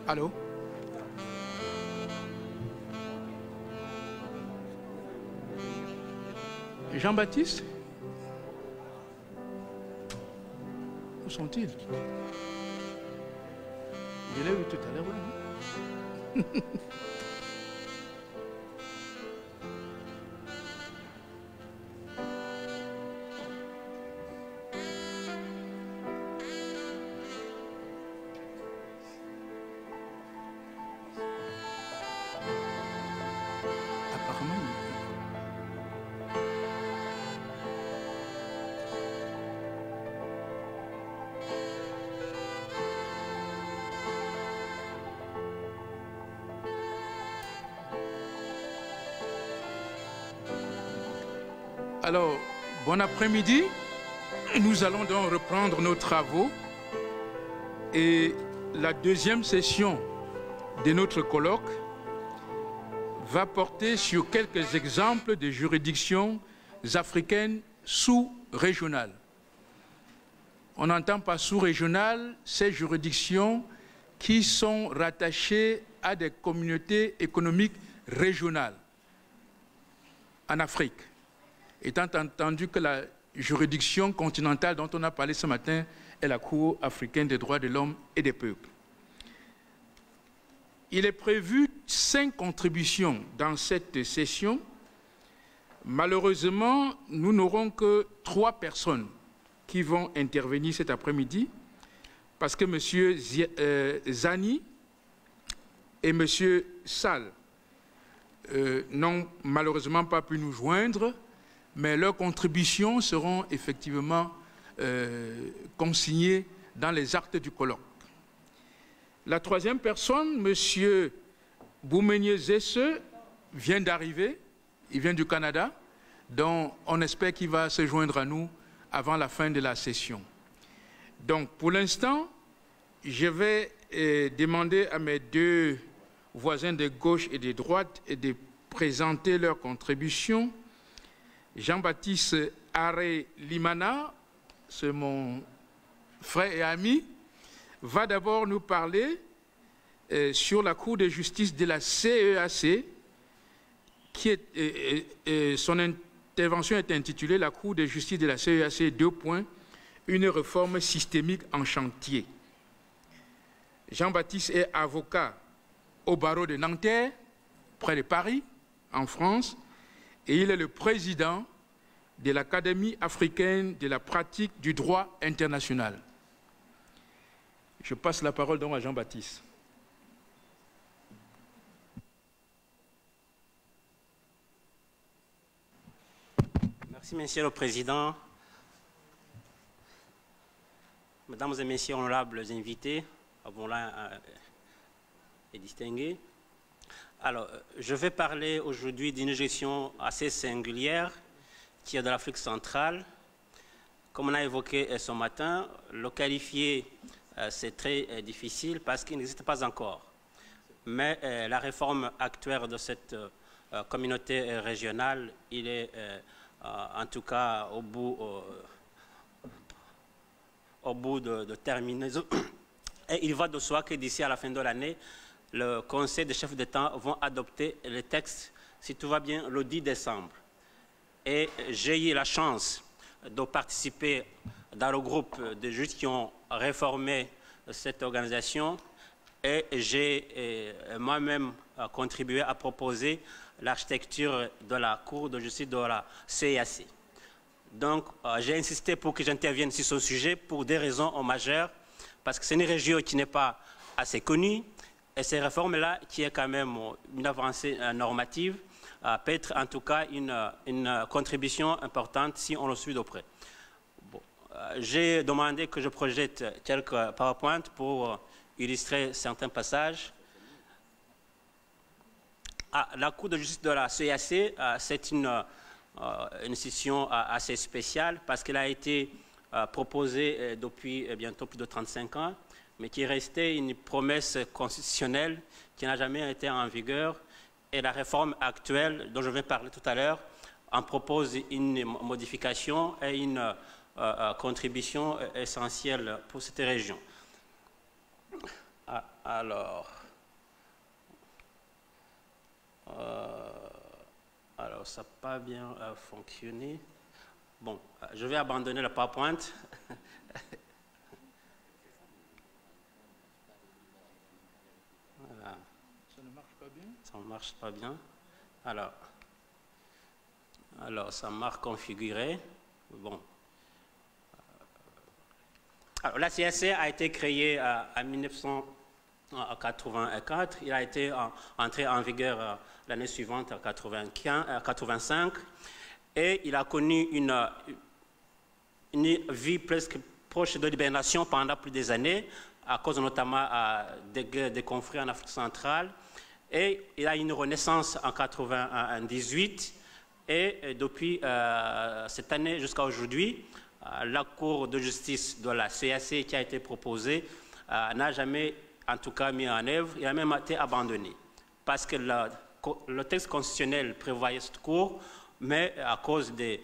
Allô? Jean-Baptiste? Où sont-ils? Je l'ai vu tout à l'heure, oui. Apparemment, alors, bon après-midi. Nous allons donc reprendre nos travaux et la deuxième session de notre colloque va porter sur quelques exemples de juridictions africaines sous-régionales. On n'entend pas sous-régionales ces juridictions qui sont rattachées à des communautés économiques régionales en Afrique. Étant entendu que la juridiction continentale dont on a parlé ce matin est la Cour africaine des droits de l'homme et des peuples. Il est prévu 5 contributions dans cette session. Malheureusement, nous n'aurons que 3 personnes qui vont intervenir cet après-midi parce que M. Zani et M. Sall n'ont malheureusement pas pu nous joindre, mais leurs contributions seront effectivement consignées dans les actes du colloque. La troisième personne, M. Bouménié Zesse, vient d'arriver, il vient du Canada, donc on espère qu'il va se joindre à nous avant la fin de la session. Donc pour l'instant, je vais demander à mes 2 voisins de gauche et de droite de présenter leurs contributions. Jean-Baptiste Aré Limana, c'est mon frère et ami, va d'abord nous parler sur la Cour de justice de la CEAC, son intervention est intitulée « La Cour de justice de la CEAC, : une réforme systémique en chantier ». Jean-Baptiste est avocat au barreau de Nanterre, près de Paris, en France, et il est le président de l'Académie africaine de la pratique du droit international. Je passe la parole donc à Jean-Baptiste. Merci, Monsieur le Président. Mesdames et Messieurs, honorables invités, abonnés et distingués. Alors, je vais parler aujourd'hui d'une gestion assez singulière qui est de l'Afrique centrale. Comme on a évoqué ce matin, le qualifier, c'est très difficile parce qu'il n'existe pas encore. Mais la réforme actuelle de cette communauté régionale, il est en tout cas au bout de terminaison. Et il va de soi que d'ici à la fin de l'année, le Conseil des chefs d'État vont adopter les textes, si tout va bien, le 10 décembre. Et j'ai eu la chance de participer dans le groupe de juristes qui ont réformé cette organisation et j'ai moi-même contribué à proposer l'architecture de la Cour de justice de la CEAC. Donc, j'ai insisté pour que j'intervienne sur ce sujet pour des raisons majeures, parce que c'est une région qui n'est pas assez connue, et ces réformes-là, qui est quand même une avancée normative, peut être en tout cas une contribution importante si on le suit de près. Bon, j'ai demandé que je projette quelques PowerPoint pour illustrer certains passages. La Cour de justice de la CEAC, c'est une institution assez spéciale parce qu'elle a été proposée depuis bientôt plus de 35 ans, mais qui est restée une promesse constitutionnelle qui n'a jamais été en vigueur. Et la réforme actuelle, dont je vais parler tout à l'heure, en propose une modification et une contribution essentielle pour cette région. Alors, ça n'a pas bien fonctionné. Bon, je vais abandonner le PowerPoint. Voilà. Ça ne marche pas bien? Ça ne marche pas bien. Alors ça marque configuré. Bon. Alors, la CSC a été créée en 1984. Il a été entré en vigueur l'année suivante, en 1985. Et il a connu une vie presque proche de l'hibernation pendant plus des années, à cause notamment des conflits en Afrique centrale. Et il a eu une renaissance en 1998. Et depuis cette année jusqu'à aujourd'hui, la Cour de justice de la CAC qui a été proposée n'a jamais, en tout cas, mis en œuvre. Il a même été abandonné. Parce que le texte constitutionnel prévoyait cette Cour, mais à cause des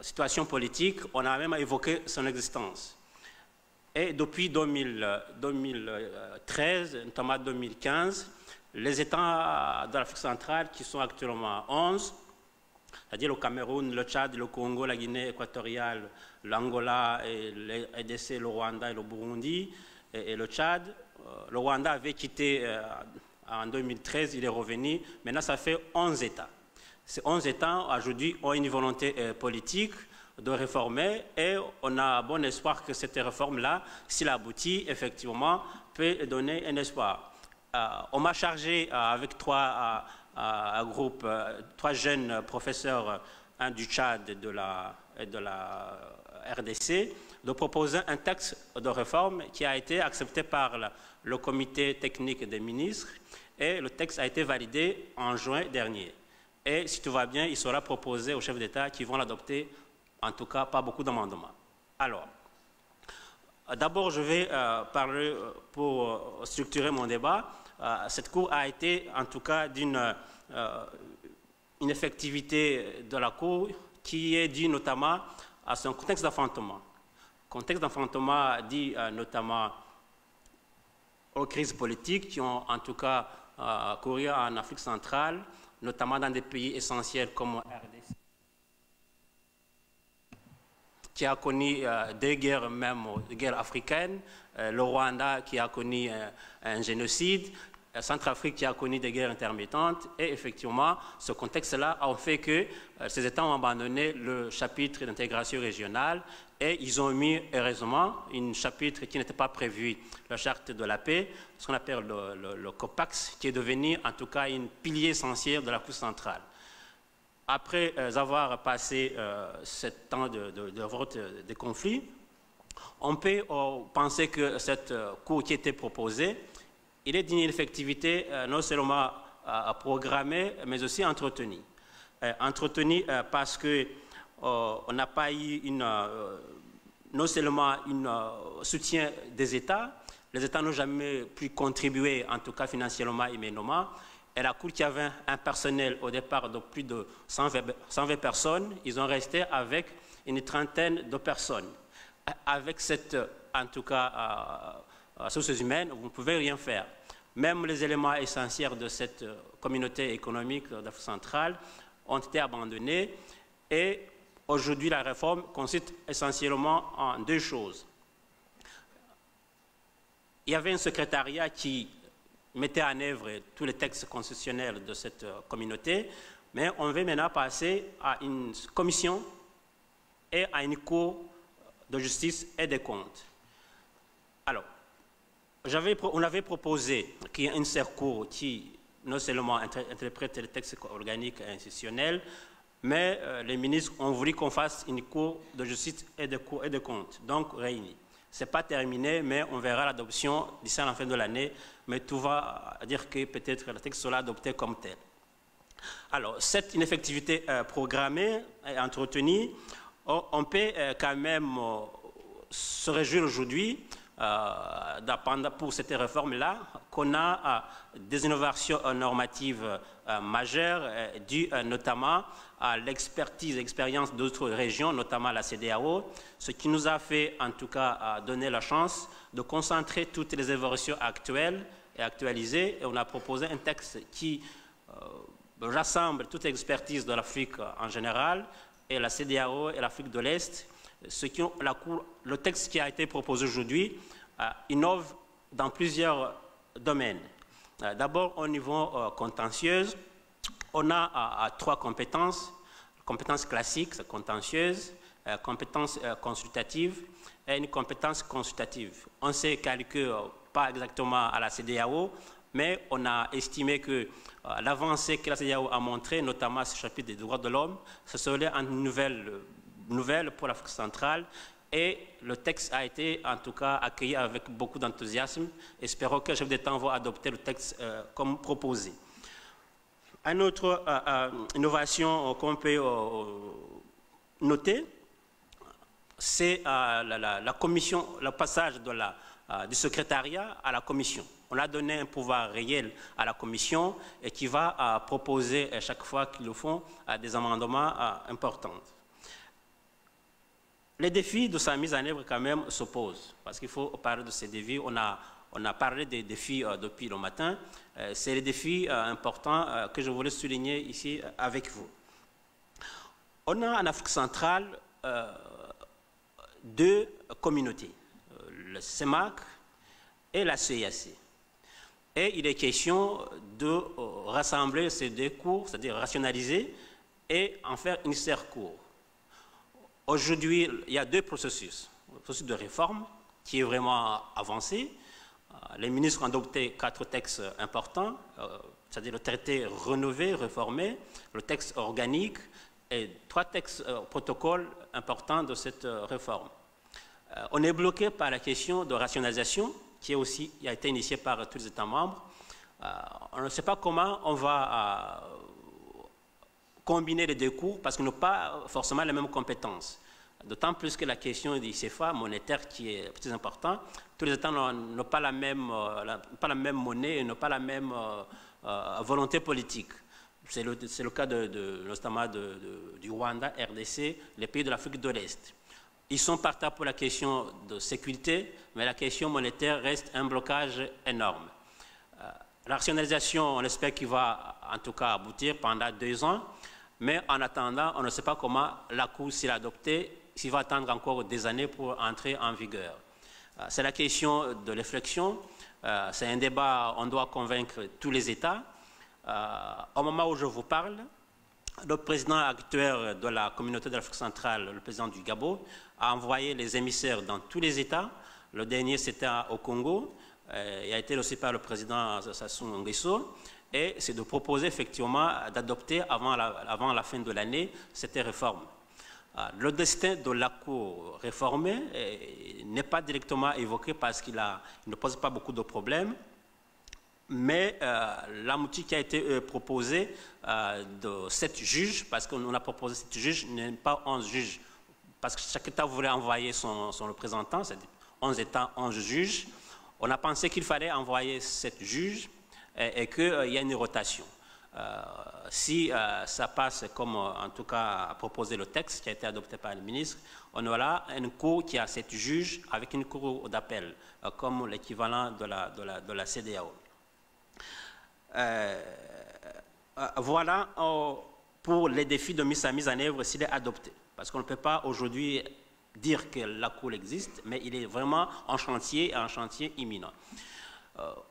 situations politiques, on a même évoqué son existence. Et depuis 2013, notamment 2015, les États de l'Afrique centrale, qui sont actuellement 11, c'est-à-dire le Cameroun, le Tchad, le Congo, la Guinée équatoriale, l'Angola, le RDC, le Rwanda et le Burundi, et le Tchad. Le Rwanda avait quitté en 2013, il est revenu. Maintenant, ça fait 11 États. Ces 11 États, aujourd'hui, ont une volonté politique de réformer et on a bon espoir que cette réforme-là, s'il aboutit, effectivement, peut donner un espoir. On m'a chargé avec trois jeunes professeurs, un du Tchad et de la RDC, de proposer un texte de réforme qui a été accepté par le comité technique des ministres et le texte a été validé en juin dernier. Et si tout va bien, il sera proposé aux chefs d'État qui vont l'adopter, en tout cas pas beaucoup d'amendements. Alors, d'abord je vais parler, pour structurer mon débat, cette Cour a été en tout cas d'une effectivité de la Cour qui est due notamment à son contexte d'enfantement. Contexte d'enfantement dit notamment aux crises politiques qui ont en tout cas couru en Afrique centrale, notamment dans des pays essentiels comme RDC, qui a connu des guerres, même des guerres africaines, le Rwanda qui a connu un génocide, Centrafrique qui a connu des guerres intermittentes, et effectivement, ce contexte-là a fait que ces États ont abandonné le chapitre d'intégration régionale et ils ont mis, heureusement, un chapitre qui n'était pas prévu, la charte de la paix, ce qu'on appelle le COPAX, qui est devenu en tout cas un pilier essentiel de l'Afrique centrale. Après avoir passé ce temps de conflit, on peut penser que cette Cour qui était proposée, il est d'une effectivité non seulement programmée, mais aussi entretenue. Entretenue parce qu'on n'a pas eu non seulement un soutien des États, les États n'ont jamais pu contribuer, en tout cas financièrement et humainement, et la Cour qui avait un personnel au départ de plus de 120 personnes, ils ont resté avec une trentaine de personnes. Avec cette, en tout cas, ressources humaines, vous ne pouvez rien faire. Même les éléments essentiels de cette communauté économique d'Afrique centrale ont été abandonnés et aujourd'hui la réforme consiste essentiellement en deux choses. Il y avait un secrétariat qui mettait en œuvre tous les textes constitutionnels de cette communauté, mais on veut maintenant passer à une commission et à une cour de justice et des comptes. Alors, on avait proposé qu'il y ait une seule cour qui non seulement interprète les textes organiques et institutionnels, mais les ministres ont voulu qu'on fasse une cour de justice et de comptes, donc réunie. Ce n'est pas terminé, mais on verra l'adoption d'ici à la fin de l'année, mais tout va dire que peut-être le texte sera adopté comme tel. Alors, cette ineffectivité programmée et entretenue, on peut quand même se réjouir aujourd'hui pour cette réforme-là qu'on a des innovations normatives majeures dues notamment à l'expérience d'autres régions, notamment la CEDEAO, ce qui nous a fait en tout cas donner la chance de concentrer toutes les évolutions actuelles et actualisées. Et on a proposé un texte qui rassemble toute l'expertise de l'Afrique en général et la CEDEAO et l'Afrique de l'Est. Le texte qui a été proposé aujourd'hui innove dans plusieurs domaines. D'abord, au niveau contentieux, on a trois compétences. Compétence classique, contentieuse, compétence consultative et une compétence consultative. On sait calculer pas exactement à la CEDEAO, mais on a estimé que l'avancée que la CEDEAO a montrée, notamment à ce chapitre des droits de l'homme, ce serait une nouvelle pour l'Afrique centrale. Et le texte a été en tout cas accueilli avec beaucoup d'enthousiasme. Espérons que le chef d'État va adopter le texte comme proposé. Une autre innovation qu'on peut noter, c'est la commission, le passage du secrétariat à la commission. On a donné un pouvoir réel à la commission et qui va proposer à chaque fois qu'ils le font des amendements importants. Les défis de sa mise en œuvre quand même s'opposent, parce qu'il faut parler de ces défis. On a parlé des défis depuis le matin. C'est les défis importants que je voulais souligner ici avec vous. On a en Afrique centrale deux communautés, le CEMAC et la CEEAC. Et il est question de rassembler ces deux cours, c'est-à-dire rationaliser et en faire une seule cour. Aujourd'hui, il y a deux processus. Le processus de réforme qui est vraiment avancé. Les ministres ont adopté 4 textes importants, c'est-à-dire le traité rénové, réformé, le texte organique et 3 textes protocoles importants de cette réforme. On est bloqué par la question de rationalisation qui a été initiée par tous les États membres. On ne sait pas comment on va combiner les deux cours parce qu'ils n'ont pas forcément les mêmes compétences. D'autant plus que la question du CFA monétaire qui est plus importante, tous les États n'ont pas la même monnaie et n'ont pas la même volonté politique. C'est le cas notamment du Rwanda, RDC, les pays de l'Afrique de l'Est. Ils sont partants pour la question de sécurité, mais la question monétaire reste un blocage énorme. La rationalisation, on espère qu'il va en tout cas aboutir pendant 2 ans, mais en attendant, on ne sait pas comment la Cour s'il a adopté, s'il va attendre encore des années pour entrer en vigueur. C'est la question de réflexion, c'est un débat, on doit convaincre tous les États. Au moment où je vous parle, le président actuel de la communauté de l'Afrique centrale, le président du Gabon, a envoyé les émissaires dans tous les États. Le dernier, c'était au Congo. Il a été aussi par le président Sassou Nguesso. Et c'est de proposer effectivement d'adopter avant la fin de l'année cette réforme. Le destin de la Cour réformée n'est pas directement évoqué parce qu'il ne pose pas beaucoup de problèmes. Mais la mouture qui a été proposée de 7 juges, parce qu'on a proposé 7 juges, n'est pas 11 juges, parce que chaque État voulait envoyer son représentant, c'est-à-dire 11 États, 11 juges. On a pensé qu'il fallait envoyer 7 juges et qu'il y a une rotation. Si ça passe comme, en tout cas, a proposé le texte qui a été adopté par le ministre, on aura une cour qui a 7 juges avec une cour d'appel, comme l'équivalent de la CEDEAO. Voilà pour les défis de mise en œuvre s'il est adopté. Parce qu'on ne peut pas aujourd'hui dire que la Cour existe, mais il est vraiment en chantier, un chantier imminent.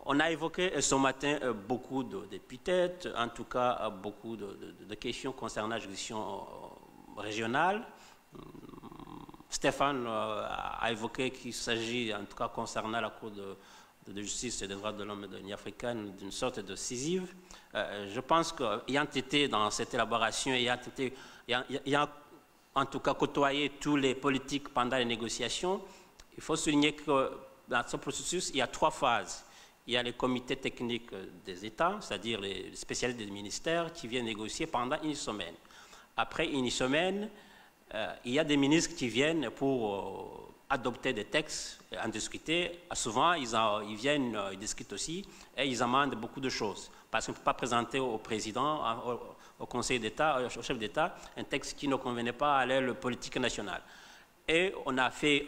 On a évoqué ce matin beaucoup d'épithètes, en tout cas beaucoup de questions concernant la juridiction régionale. Stéphane a évoqué qu'il s'agit, en tout cas concernant la Cour de justice et des droits de l'homme de l'Union africaine, d'une sorte de décisive. Je pense qu'ayant été dans cette élaboration, ayant en tout cas côtoyé tous les politiques pendant les négociations, il faut souligner que dans ce processus, il y a 3 phases. Il y a les comités techniques des États, c'est-à-dire les spécialistes des ministères qui viennent négocier pendant une semaine. Après une semaine, il y a des ministres qui viennent pour adopter des textes, en discuter. Souvent, ils viennent, ils discutent aussi et ils amendent beaucoup de choses. Parce qu'on ne peut pas présenter au président, au Conseil d'État, au chef d'État, un texte qui ne convenait pas à la politique nationale. Et on a fait,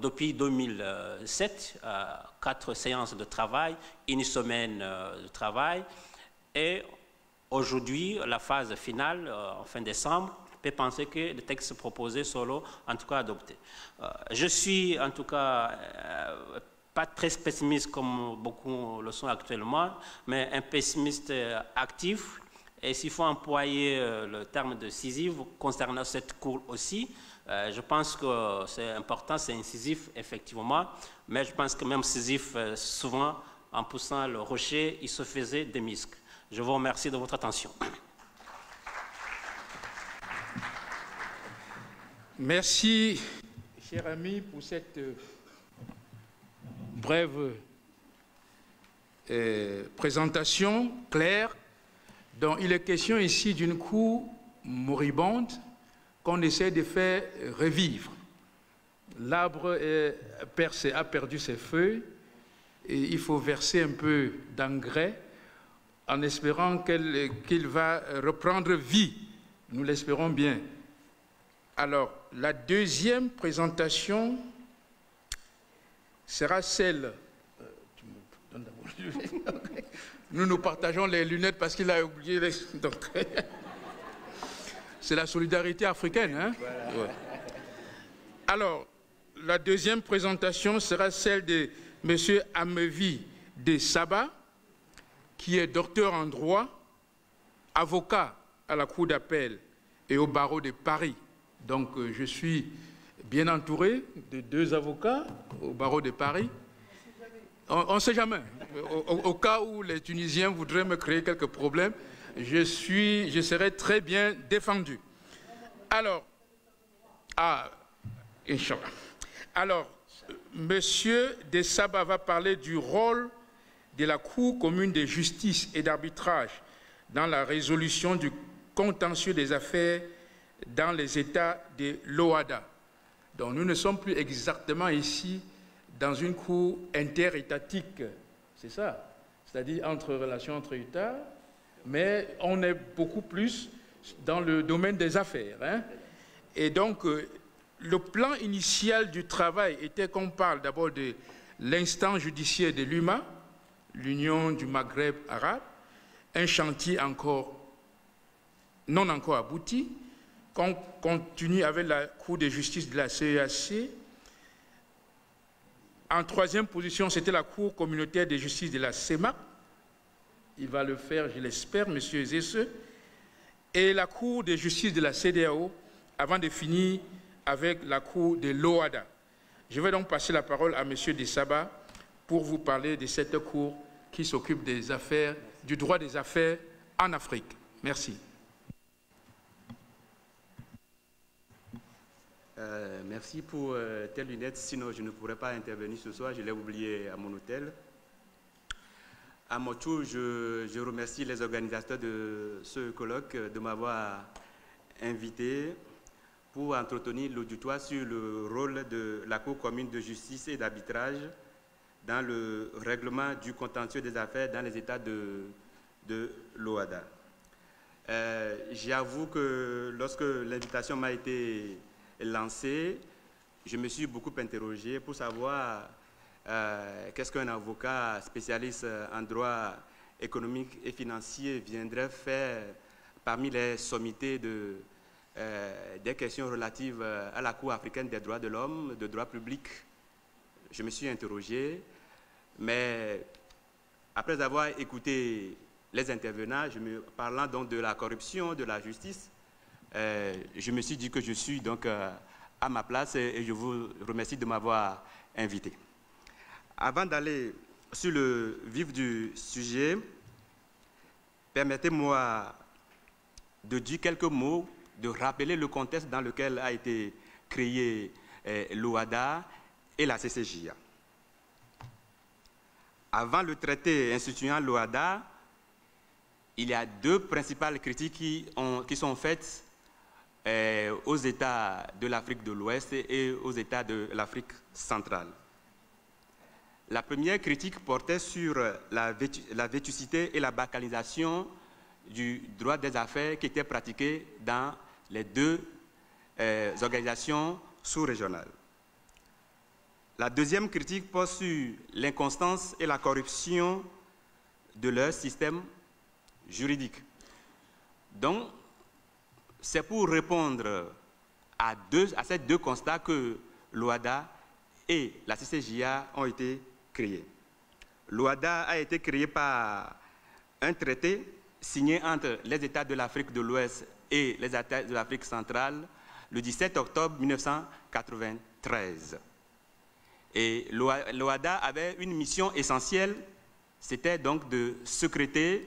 depuis 2007, 4 séances de travail, une semaine de travail. Et aujourd'hui, la phase finale, en fin décembre, peut penser que le texte proposé solo, en tout cas adopté. Je suis, en tout cas, pas très pessimiste comme beaucoup le sont actuellement, mais un pessimiste actif. Et s'il faut employer le terme de décisif concernant cette cour aussi, je pense que c'est important, c'est incisif, effectivement, mais je pense que même Sisyphe, souvent, en poussant le rocher, il se faisait des muscles. Je vous remercie de votre attention. Merci, cher ami, pour cette brève présentation claire, dont il est question ici d'une cour moribonde qu'on essaie de faire revivre. L'arbre a perdu ses feuilles et il faut verser un peu d'engrais en espérant qu'il va reprendre vie. Nous l'espérons bien. Alors, la deuxième présentation sera celle... Nous partageons les lunettes parce qu'il a oublié les... C'est la solidarité africaine, hein? Voilà. Ouais. Alors, la deuxième présentation sera celle de M. Amevi de Saba, qui est docteur en droit, avocat à la Cour d'appel et au barreau de Paris. Donc, je suis bien entouré de 2 avocats au barreau de Paris. On ne sait jamais. Au cas où les Tunisiens voudraient me créer quelques problèmes, je serai très bien défendu. Alors, Inch'Allah. Alors, Monsieur de Saba va parler du rôle de la Cour commune de justice et d'arbitrage dans la résolution du contentieux des affaires dans les États de l'OHADA. Donc, nous ne sommes plus exactement ici dans une cour interétatique, c'est ça, c'est-à-dire relations entre États, mais on est beaucoup plus dans le domaine des affaires. Hein? Et donc, le plan initial du travail était qu'on parle d'abord de l'instance judiciaire de l'UMA, l'Union du Maghreb arabe, un chantier non encore abouti, qu'on continue avec la Cour de justice de la CEAC. En troisième position, c'était la Cour communautaire de justice de la CEMAC. Il va le faire, je l'espère, M. Zesse. Et la Cour de justice de la CEDEAO, avant de finir avec la Cour de l'OHADA. Je vais donc passer la parole à M. de Saba pour vous parler de cette Cour qui s'occupe des affaires, du droit des affaires en Afrique. Merci. Merci pour tes lunettes, sinon je ne pourrais pas intervenir ce soir, je l'ai oublié à mon hôtel. À mon tour, je remercie les organisateurs de ce colloque de m'avoir invité pour entretenir l'auditoire sur le rôle de la Cour commune de justice et d'arbitrage dans le règlement du contentieux des affaires dans les États de l'OHADA. J'avoue que lorsque l'invitation m'a été lancée, je me suis beaucoup interrogé pour savoir qu'est-ce qu'un avocat spécialiste en droit économique et financier viendrait faire parmi les sommités des questions relatives à la Cour africaine des droits de l'homme, de droit public. Je me suis interrogé, mais après avoir écouté les intervenants, parlant donc de la corruption, de la justice, je me suis dit que je suis donc à ma place et je vous remercie de m'avoir invité. Avant d'aller sur le vif du sujet, permettez-moi de dire quelques mots, de rappeler le contexte dans lequel a été créé l'OHADA et la CCJA. Avant le traité instituant l'OHADA, il y a 2 principales critiques qui sont faites aux États de l'Afrique de l'Ouest et aux États de l'Afrique centrale. La première critique portait sur la vétusté et la balkanisation du droit des affaires qui était pratiqué dans les deux organisations sous-régionales. La deuxième critique porte sur l'inconstance et la corruption de leur système juridique. Donc, c'est pour répondre à ces deux constats que l'OHADA et la CCJA ont été créés. L'OHADA a été créé par un traité signé entre les États de l'Afrique de l'Ouest et les États de l'Afrique centrale le 17 octobre 1993. Et l'OHADA avait une mission essentielle, c'était donc de secréter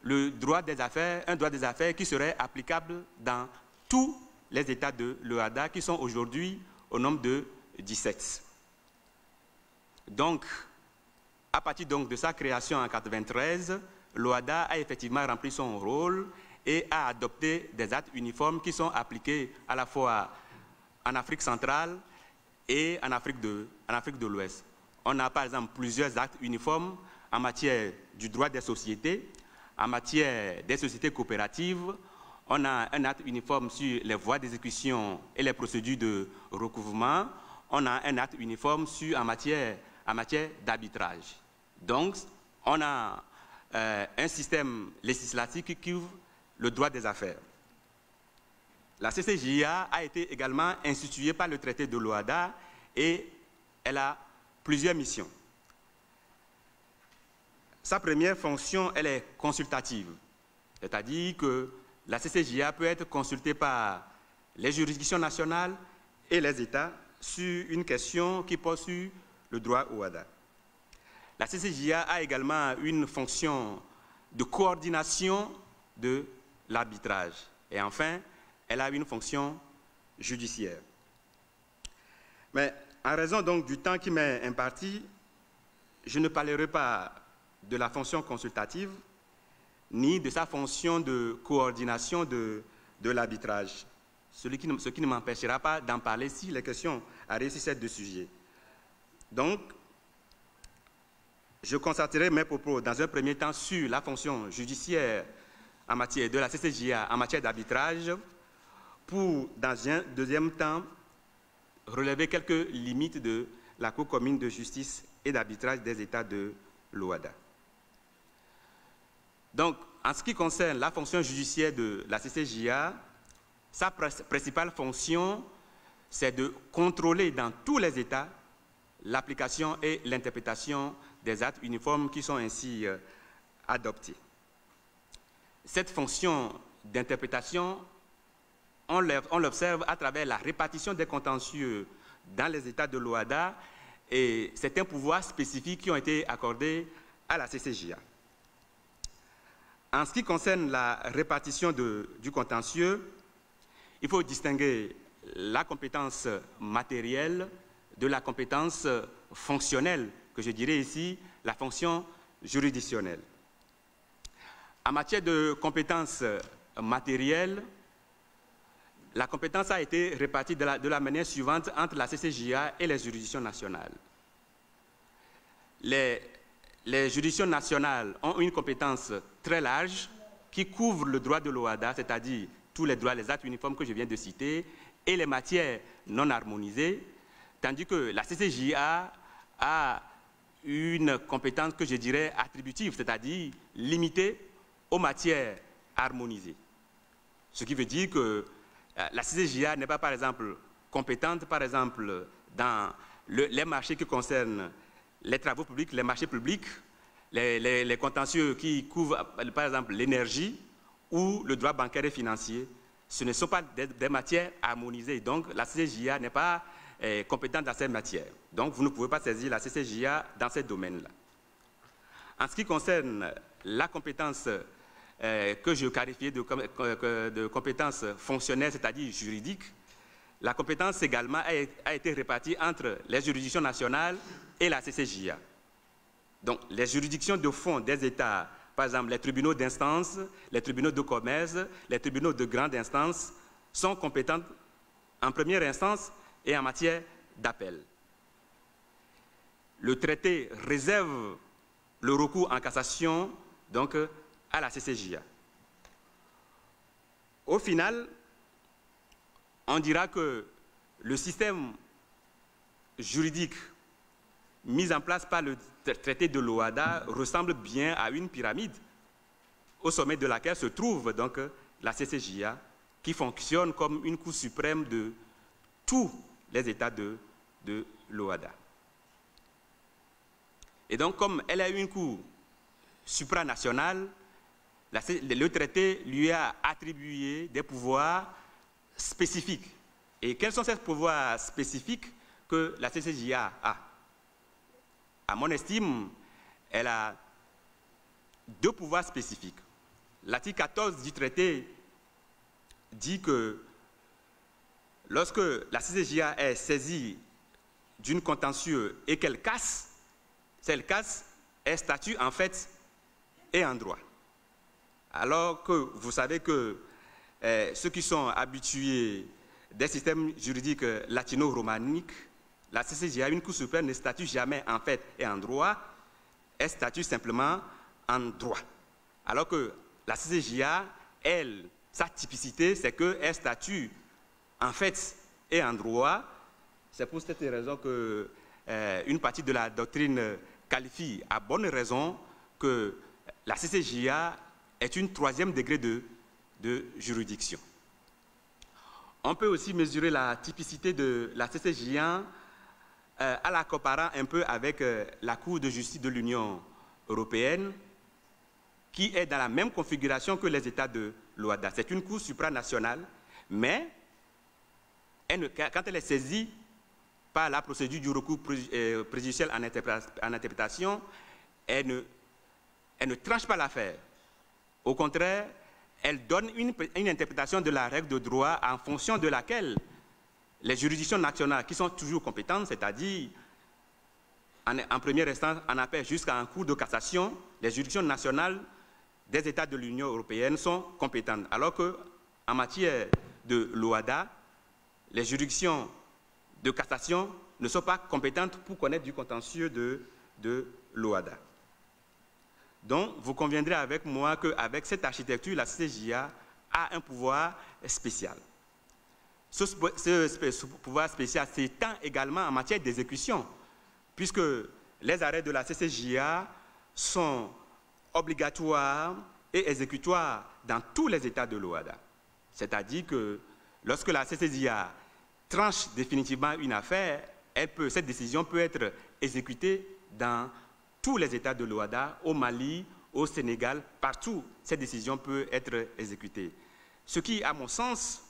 le droit des affaires, un droit des affaires qui serait applicable dans tous les États de l'OHADA qui sont aujourd'hui au nombre de 17. Donc, à partir donc de sa création en 1993, l'OHADA a effectivement rempli son rôle et a adopté des actes uniformes qui sont appliqués à la fois en Afrique centrale et en Afrique de l'Ouest. On a par exemple plusieurs actes uniformes en matière du droit des sociétés, en matière des sociétés coopératives. On a un acte uniforme sur les voies d'exécution et les procédures de recouvrement. On a un acte uniforme en matière d'arbitrage. Donc, on a un système législatif qui couvre le droit des affaires. La CCJA a été également instituée par le traité de l'OHADA et elle a plusieurs missions. Sa première fonction, elle est consultative, c'est-à-dire que la CCJA peut être consultée par les juridictions nationales et les États sur une question qui porte sur le droit OHADA. La CCJA a également une fonction de coordination de l'arbitrage. Et enfin, elle a une fonction judiciaire. Mais en raison donc du temps qui m'est imparti, je ne parlerai pas de la fonction consultative, ni de sa fonction de coordination de l'arbitrage. Ce qui ne m'empêchera pas d'en parler si les questions arrivent sur ces deux sujets. Donc, je concentrerai mes propos dans un premier temps sur la fonction judiciaire en matière de la CCJA en matière d'arbitrage, pour, dans un deuxième temps, relever quelques limites de la Cour commune de justice et d'arbitrage des États de l'OHADA. Donc, en ce qui concerne la fonction judiciaire de la CCJA, sa principale fonction, c'est de contrôler dans tous les États l'application et l'interprétation des actes uniformes qui sont ainsi adoptés. Cette fonction d'interprétation, on l'observe à travers la répartition des contentieux dans les États de l'OHADA et c'est un pouvoir spécifique qui ont été accordés à la CCJA. En ce qui concerne la répartition du contentieux, il faut distinguer la compétence matérielle de la compétence fonctionnelle, que je dirais ici la fonction juridictionnelle. En matière de compétence matérielle, la compétence a été répartie de la manière suivante entre la CCJA et les juridictions nationales. Les juridictions nationales ont une compétence très large qui couvre le droit de l'OHADA, c'est-à-dire tous les droits, les actes uniformes que je viens de citer, et les matières non harmonisées, tandis que la CCJA a une compétence que je dirais attributive, c'est-à-dire limitée aux matières harmonisées. Ce qui veut dire que la CCJA n'est pas, par exemple, compétente, par exemple, dans les marchés qui concernent les travaux publics, les marchés publics, les contentieux qui couvrent, par exemple, l'énergie ou le droit bancaire et financier. Ce ne sont pas des matières harmonisées. Donc, la CCJA n'est pas compétente dans ces matières. Donc, vous ne pouvez pas saisir la CCJA dans ces domaines-là. En ce qui concerne la compétence que je qualifiais de compétence fonctionnelle, c'est-à-dire juridique, la compétence également a été répartie entre les juridictions nationales et la CCJA. Donc, les juridictions de fond des États, par exemple les tribunaux d'instance, les tribunaux de commerce, les tribunaux de grande instance, sont compétentes en première instance et en matière d'appel. Le traité réserve le recours en cassation donc, à la CCJA. Au final, on dira que le système juridique mis en place par le traité de l'OHADA ressemble bien à une pyramide au sommet de laquelle se trouve donc la CCJA qui fonctionne comme une cour suprême de tous les États de l'OHADA. Et donc, comme elle a une cour supranationale, le traité lui a attribué des pouvoirs spécifiques. Et quels sont ces pouvoirs spécifiques que la CCJA a? À mon estime, elle a deux pouvoirs spécifiques. L'article 14 du traité dit que lorsque la CCJA est saisie d'une contentieux et qu'elle casse, si elle casse, elle statue en fait et en droit. Alors que vous savez que ceux qui sont habitués des systèmes juridiques latino-romaniques, la CCJA, une cour suprême, ne statue jamais en fait et en droit, elle statue simplement en droit. Alors que la CCJA, elle, sa typicité, c'est qu'elle statue en fait et en droit. C'est pour cette raison que une partie de la doctrine qualifie à bonne raison que la CCJA est une troisième degré de juridiction. On peut aussi mesurer la typicité de la CCJA en la comparant un peu avec la Cour de justice de l'Union européenne, qui est dans la même configuration que les États de l'OHADA. C'est une cour supranationale, mais quand elle est saisie par la procédure du recours préjudiciel en interprétation, elle ne tranche pas l'affaire. Au contraire, elle donne une interprétation de la règle de droit en fonction de laquelle les juridictions nationales, qui sont toujours compétentes, c'est-à-dire en première instance, en appel jusqu'à un cours de cassation, les juridictions nationales des États de l'Union européenne sont compétentes. Alors qu'en matière de l'OHADA, les juridictions de cassation ne sont pas compétentes pour connaître du contentieux de l'OHADA. Donc, vous conviendrez avec moi qu'avec cette architecture, la CCJA a un pouvoir spécial. Ce pouvoir spécial s'étend également en matière d'exécution, puisque les arrêts de la CCJA sont obligatoires et exécutoires dans tous les États de l'OHADA. C'est-à-dire que lorsque la CCJA tranche définitivement une affaire, cette décision peut être exécutée dans tous les États de l'OHADA, au Mali, au Sénégal, partout, cette décision peut être exécutée. Ce qui, à mon sens,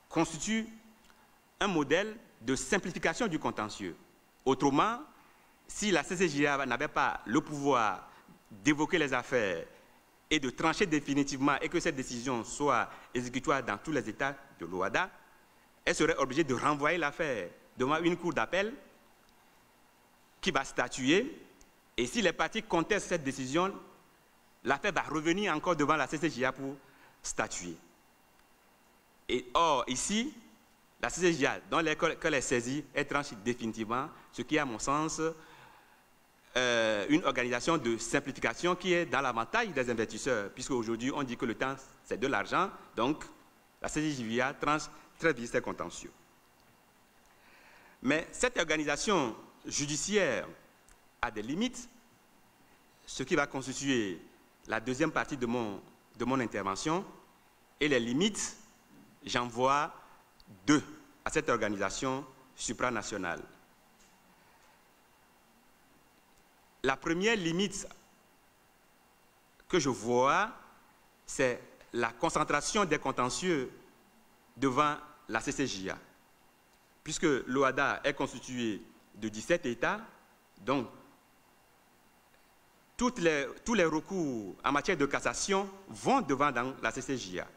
constitue un modèle de simplification du contentieux. Autrement, si la CCJA n'avait pas le pouvoir d'évoquer les affaires et de trancher définitivement et que cette décision soit exécutoire dans tous les États de l'OHADA, elle serait obligée de renvoyer l'affaire devant une cour d'appel qui va statuer. Et si les parties contestent cette décision, l'affaire va revenir encore devant la CCJA pour statuer. Or, ici, la CCJA, dans l'école qu'elle est saisie, elle tranche définitivement, ce qui est, à mon sens, une organisation de simplification qui est dans l'avantage des investisseurs, puisque aujourd'hui, on dit que le temps, c'est de l'argent, donc la CCJA tranche très vite ses contentieux. Mais cette organisation judiciaire a des limites, ce qui va constituer la deuxième partie de mon intervention. Et les limites, j'en vois deux à cette organisation supranationale. La première limite que je vois, c'est la concentration des contentieux devant la CCJA. Puisque l'OHADA est constitué de 17 États, donc tous les recours en matière de cassation vont devant dans la CCJA.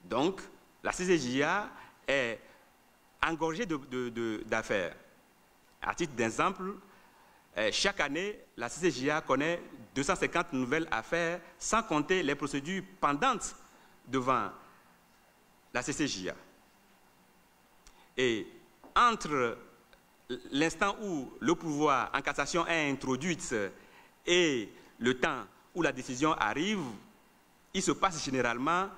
Donc, la CCJA est engorgée d'affaires. À titre d'exemple, chaque année, la CCJA connaît 250 nouvelles affaires, sans compter les procédures pendantes devant la CCJA. Et entre l'instant où le pouvoir en cassation est introduit et le temps où la décision arrive, il se passe généralement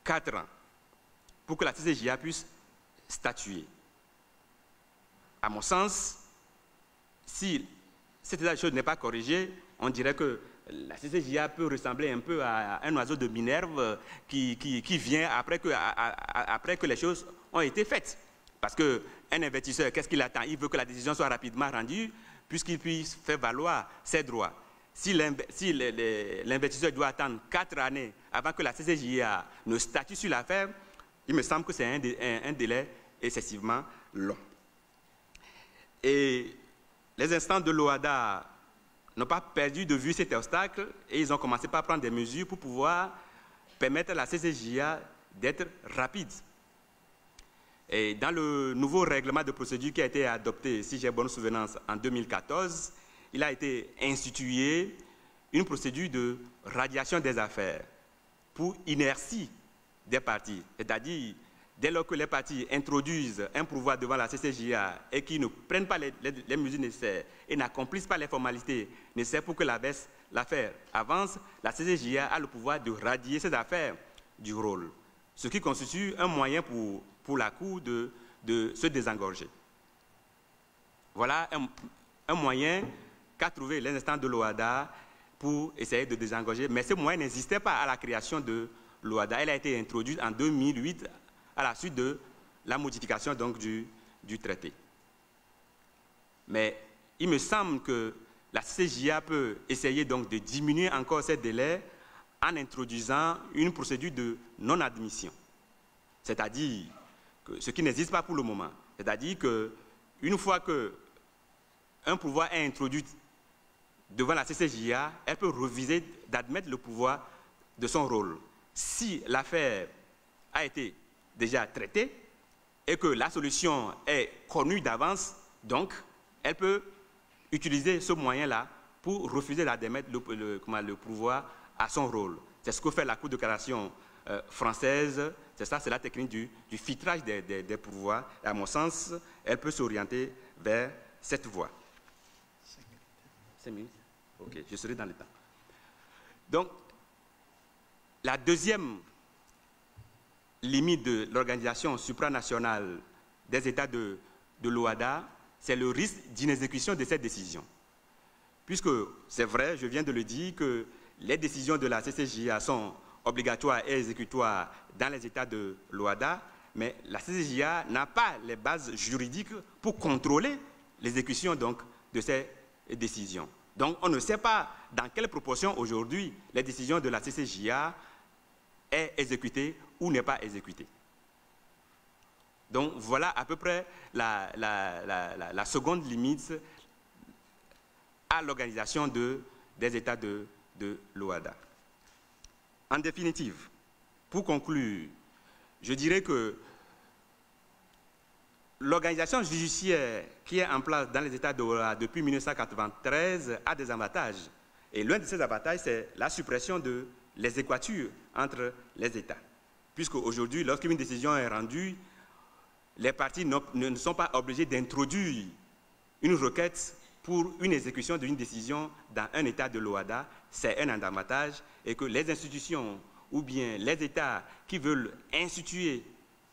4 ans pour que la CCJA puisse statuer. À mon sens, si cet état de choses n'est pas corrigé, on dirait que la CCJA peut ressembler un peu à un oiseau de Minerve qui vient après que les choses ont été faites. Parce qu'un investisseur, qu'est-ce qu'il attend? Il veut que la décision soit rapidement rendue puisqu'il puisse faire valoir ses droits. Si l'investisseur doit attendre 4 années avant que la CCJA ne statue sur l'affaire, il me semble que c'est un délai excessivement long. Et les instances de l'OHADA n'ont pas perdu de vue cet obstacle et ils ont commencé par prendre des mesures pour pouvoir permettre à la CCJA d'être rapide. Et dans le nouveau règlement de procédure qui a été adopté, si j'ai bonne souvenance, en 2014, il a été institué une procédure de radiation des affaires pour inertie des parties. C'est-à-dire, dès lors que les parties introduisent un pouvoir devant la CCJA et qui ne prennent pas les mesures nécessaires et n'accomplissent pas les formalités nécessaires pour que l'affaire avance, la CCJA a le pouvoir de radier ces affaires du rôle. Ce qui constitue un moyen pour la Cour de se désengorger. Voilà un moyen qu'a trouvé les instances de l'OHADA pour essayer de désengorger. Mais ce moyen n'existait pas à la création de l'OHADA. Elle a été introduite en 2008 à la suite de la modification donc, du traité. Mais il me semble que la CCJA peut essayer donc, de diminuer encore ces délais en introduisant une procédure de non-admission. C'est-à-dire, ce qui n'existe pas pour le moment. C'est-à-dire qu'une fois qu'un pouvoir est introduit devant la CCJA, elle peut refuser d'admettre le pouvoir de son rôle. Si l'affaire a été déjà traitée et que la solution est connue d'avance, donc elle peut utiliser ce moyen-là pour refuser d'admettre le pouvoir à son rôle. C'est ce que fait la Cour de cassation française. C'est ça, c'est la technique du filtrage des pouvoirs. Et à mon sens, elle peut s'orienter vers cette voie. 5 minutes. Ok, je serai dans le temps. Donc, la deuxième limite de l'organisation supranationale des États de l'OHADA, c'est le risque d'inexécution de cette décision. Puisque, c'est vrai, je viens de le dire, que les décisions de la CCJA sont obligatoires et exécutoires dans les États de l'OHADA, mais la CCJA n'a pas les bases juridiques pour contrôler l'exécution de ces décisions. Donc, on ne sait pas dans quelle proportion aujourd'hui les décisions de la CCJA est exécutée ou n'est pas exécutée. Donc, voilà à peu près la seconde limite à l'organisation des États de l'OHADA. En définitive, pour conclure, je dirais que l'organisation judiciaire qui est en place dans les États de l'OHADA depuis 1993 a des avantages. Et l'un de ces avantages, c'est la suppression de l'exéquature entre les États. Puisque aujourd'hui, lorsqu'une décision est rendue, les parties ne sont pas obligées d'introduire une requête pour une exécution d'une décision dans un État de l'OHADA. C'est un avantage et que les institutions ou bien les États qui veulent instituer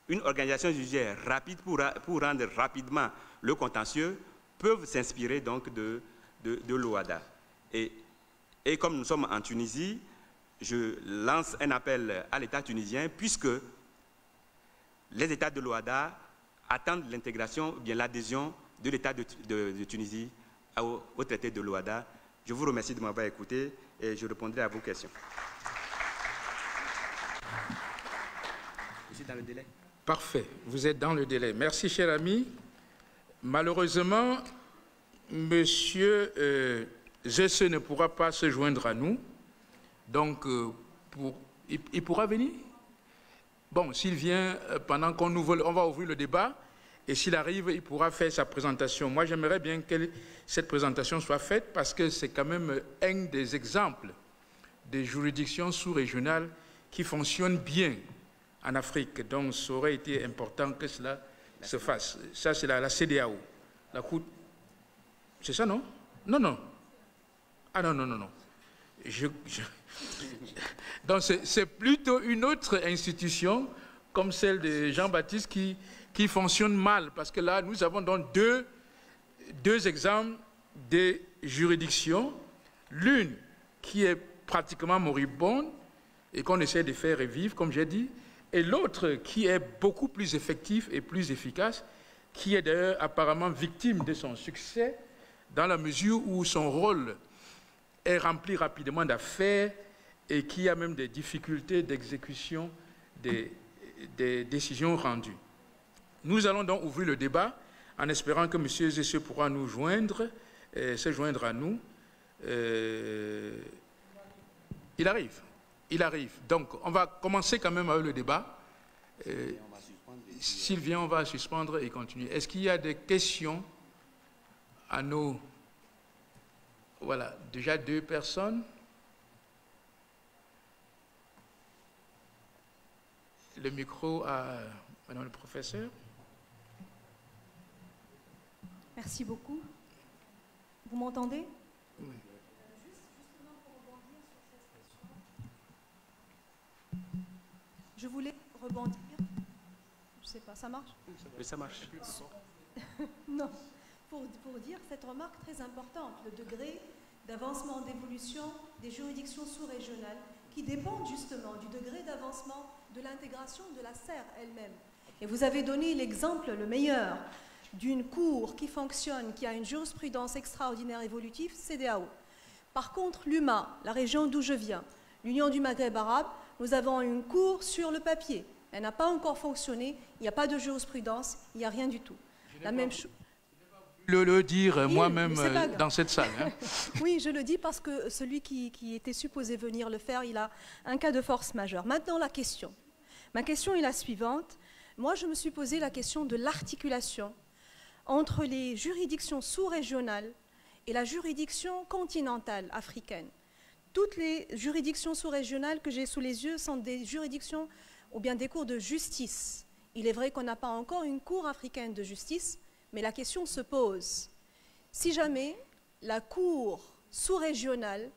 une organisation judiciaire rapide pour rendre rapidement le contentieux peuvent s'inspirer donc de l'OHADA. Et comme nous sommes en Tunisie, je lance un appel à l'État tunisien puisque les États de l'OHADA attendent l'intégration ou bien l'adhésion de l'État de Tunisie au traité de l'OHADA. Je vous remercie de m'avoir écouté et je répondrai à vos questions. Je suis dans le délai. Parfait, vous êtes dans le délai. Merci, cher ami. Malheureusement, monsieur Gesse ne pourra pas se joindre à nous. Donc, il pourra venir? Bon, s'il vient, pendant qu'on on va ouvrir le débat, et s'il arrive, il pourra faire sa présentation. Moi, j'aimerais bien que cette présentation soit faite parce que c'est quand même un des exemples des juridictions sous-régionales qui fonctionnent bien en Afrique. Donc, ça aurait été important que cela se fasse. Ça, c'est la CEDEAO. La Cour... C'est ça, non? Non, non. Ah non, non, non, non. Donc, c'est plutôt une autre institution, comme celle de Jean-Baptiste, qui fonctionne mal. Parce que là, nous avons donc deux exemples de juridictions. L'une qui est pratiquement moribonde et qu'on essaie de faire revivre, comme j'ai dit, et l'autre qui est beaucoup plus effective et plus efficace, qui est d'ailleurs apparemment victime de son succès, dans la mesure où son rôle est rempli rapidement d'affaires et qui a même des difficultés d'exécution des décisions rendues. Nous allons donc ouvrir le débat en espérant que M. Zesseux pourra nous joindre, se joindre à nous. Il arrive. Donc, on va commencer quand même avec le débat. S'il vient, on va suspendre et continuer. Est-ce qu'il y a des questions à nos... Voilà, déjà 2 personnes. Le micro à Madame le professeur. Merci beaucoup. Vous m'entendez? Oui. Justement pour rebondir sur cette question. Je voulais rebondir. Je ne sais pas, ça marche? Oui, ça marche. Non. Pour dire cette remarque très importante, le degré d'avancement, d'évolution des juridictions sous-régionales qui dépendent justement du degré d'avancement de l'intégration de la serre elle-même. Et vous avez donné l'exemple le meilleur d'une cour qui fonctionne, qui a une jurisprudence extraordinaire évolutive, CEDEAO. Par contre, l'UMA, la région d'où je viens, l'Union du Maghreb arabe, nous avons une cour sur le papier. Elle n'a pas encore fonctionné, il n'y a pas de jurisprudence, il n'y a rien du tout. La même chose. Le dire moi-même dans cette salle. Hein. Oui, je le dis parce que celui qui était supposé venir le faire, il a un cas de force majeure. Maintenant, la question. Ma question est la suivante. Moi, je me suis posé la question de l'articulation entre les juridictions sous-régionales et la juridiction continentale africaine. Toutes les juridictions sous-régionales que j'ai sous les yeux sont des juridictions ou bien des cours de justice. Il est vrai qu'on n'a pas encore une cour africaine de justice, mais la question se pose. Si jamais la cour sous-régionale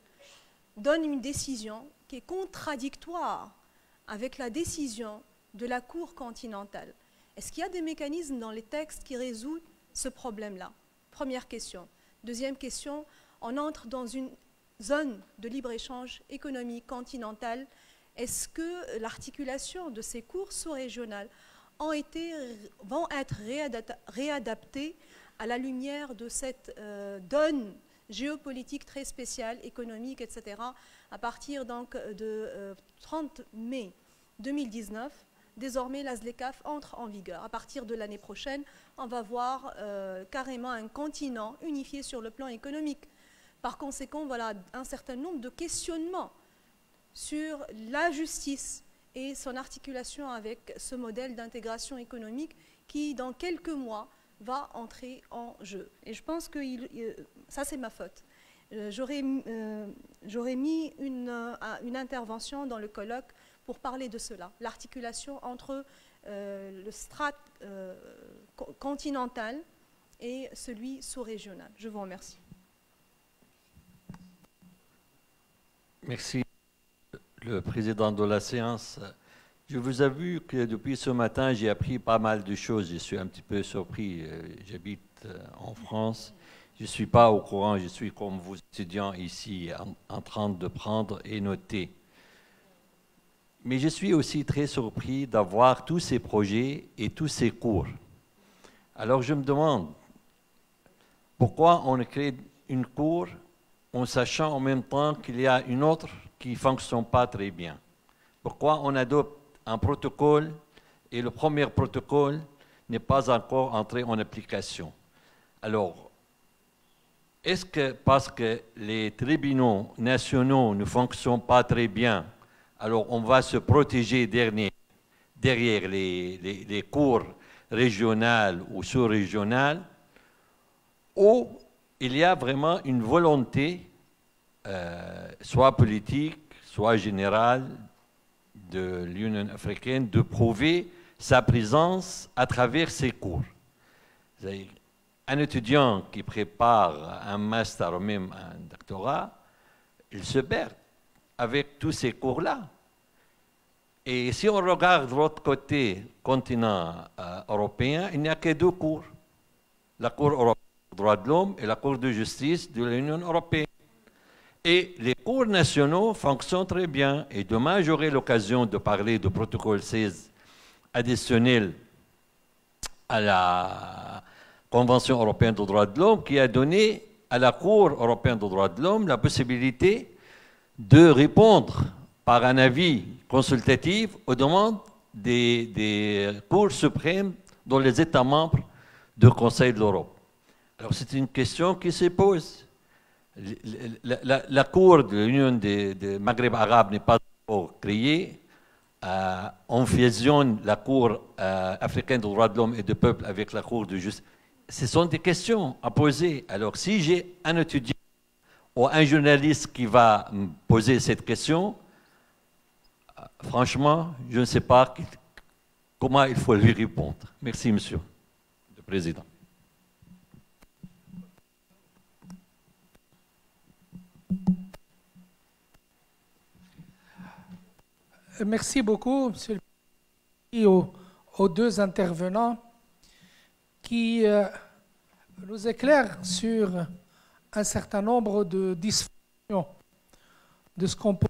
donne une décision qui est contradictoire avec la décision de la cour continentale, est-ce qu'il y a des mécanismes dans les textes qui résoudent ce problème-là? Première question. Deuxième question, on entre dans une zone de libre-échange économique continentale. Est-ce que l'articulation de ces cours sous-régionales vont être réadaptés à la lumière de cette donne géopolitique très spéciale, économique, etc. À partir donc de 30 mai 2019, désormais la ZLECAf entre en vigueur. À partir de l'année prochaine, on va voir carrément un continent unifié sur le plan économique. Par conséquent, voilà un certain nombre de questionnements sur la justice et son articulation avec ce modèle d'intégration économique qui, dans quelques mois, va entrer en jeu. Et je pense que ça, c'est ma faute. J'aurais mis une intervention dans le colloque pour parler de cela, l'articulation entre le strate continental et celui sous-régional. Je vous remercie. Merci. Le président de la séance, je vous avoue que depuis ce matin, j'ai appris pas mal de choses. Je suis un petit peu surpris. J'habite en France. Je ne suis pas au courant. Je suis comme vous, étudiants ici, en train de prendre et noter. Mais je suis aussi très surpris d'avoir tous ces projets et tous ces cours. Alors je me demande, pourquoi on crée une cour en sachant en même temps qu'il y a une autre qui ne fonctionne pas très bien? Pourquoi on adopte un protocole et le premier protocole n'est pas encore entré en application? Alors, est-ce que parce que les tribunaux nationaux ne fonctionnent pas très bien, alors on va se protéger derrière les cours régionales ou sous-régionales, ou il y a vraiment une volonté soit politique, soit générale, de l'Union africaine de prouver sa présence à travers ses cours. Un étudiant qui prépare un master ou même un doctorat, il se perd avec tous ces cours-là. Et si on regarde de l'autre côté, continent européen, il n'y a que 2 cours. La Cour européenne des droits de l'homme et la Cour de justice de l'Union européenne. Et les cours nationaux fonctionnent très bien. Et demain, j'aurai l'occasion de parler du protocole 16 additionnel à la Convention européenne des droits de l'homme qui a donné à la Cour européenne des droits de l'homme la possibilité de répondre par un avis consultatif aux demandes des cours suprêmes dans les États membres du Conseil de l'Europe. Alors c'est une question qui se pose. La Cour de l'Union du Maghreb arabe n'est pas encore créée. On fusionne la Cour africaine des droits de l'homme et du peuple avec la Cour de justice. Ce sont des questions à poser. Alors si j'ai un étudiant ou un journaliste qui va me poser cette question, franchement, je ne sais pas comment il faut lui répondre. Merci, Monsieur le Président. Merci beaucoup, Monsieur le Président, aux 2 intervenants qui nous éclairent sur un certain nombre de dysfonctions de ce qu'on peut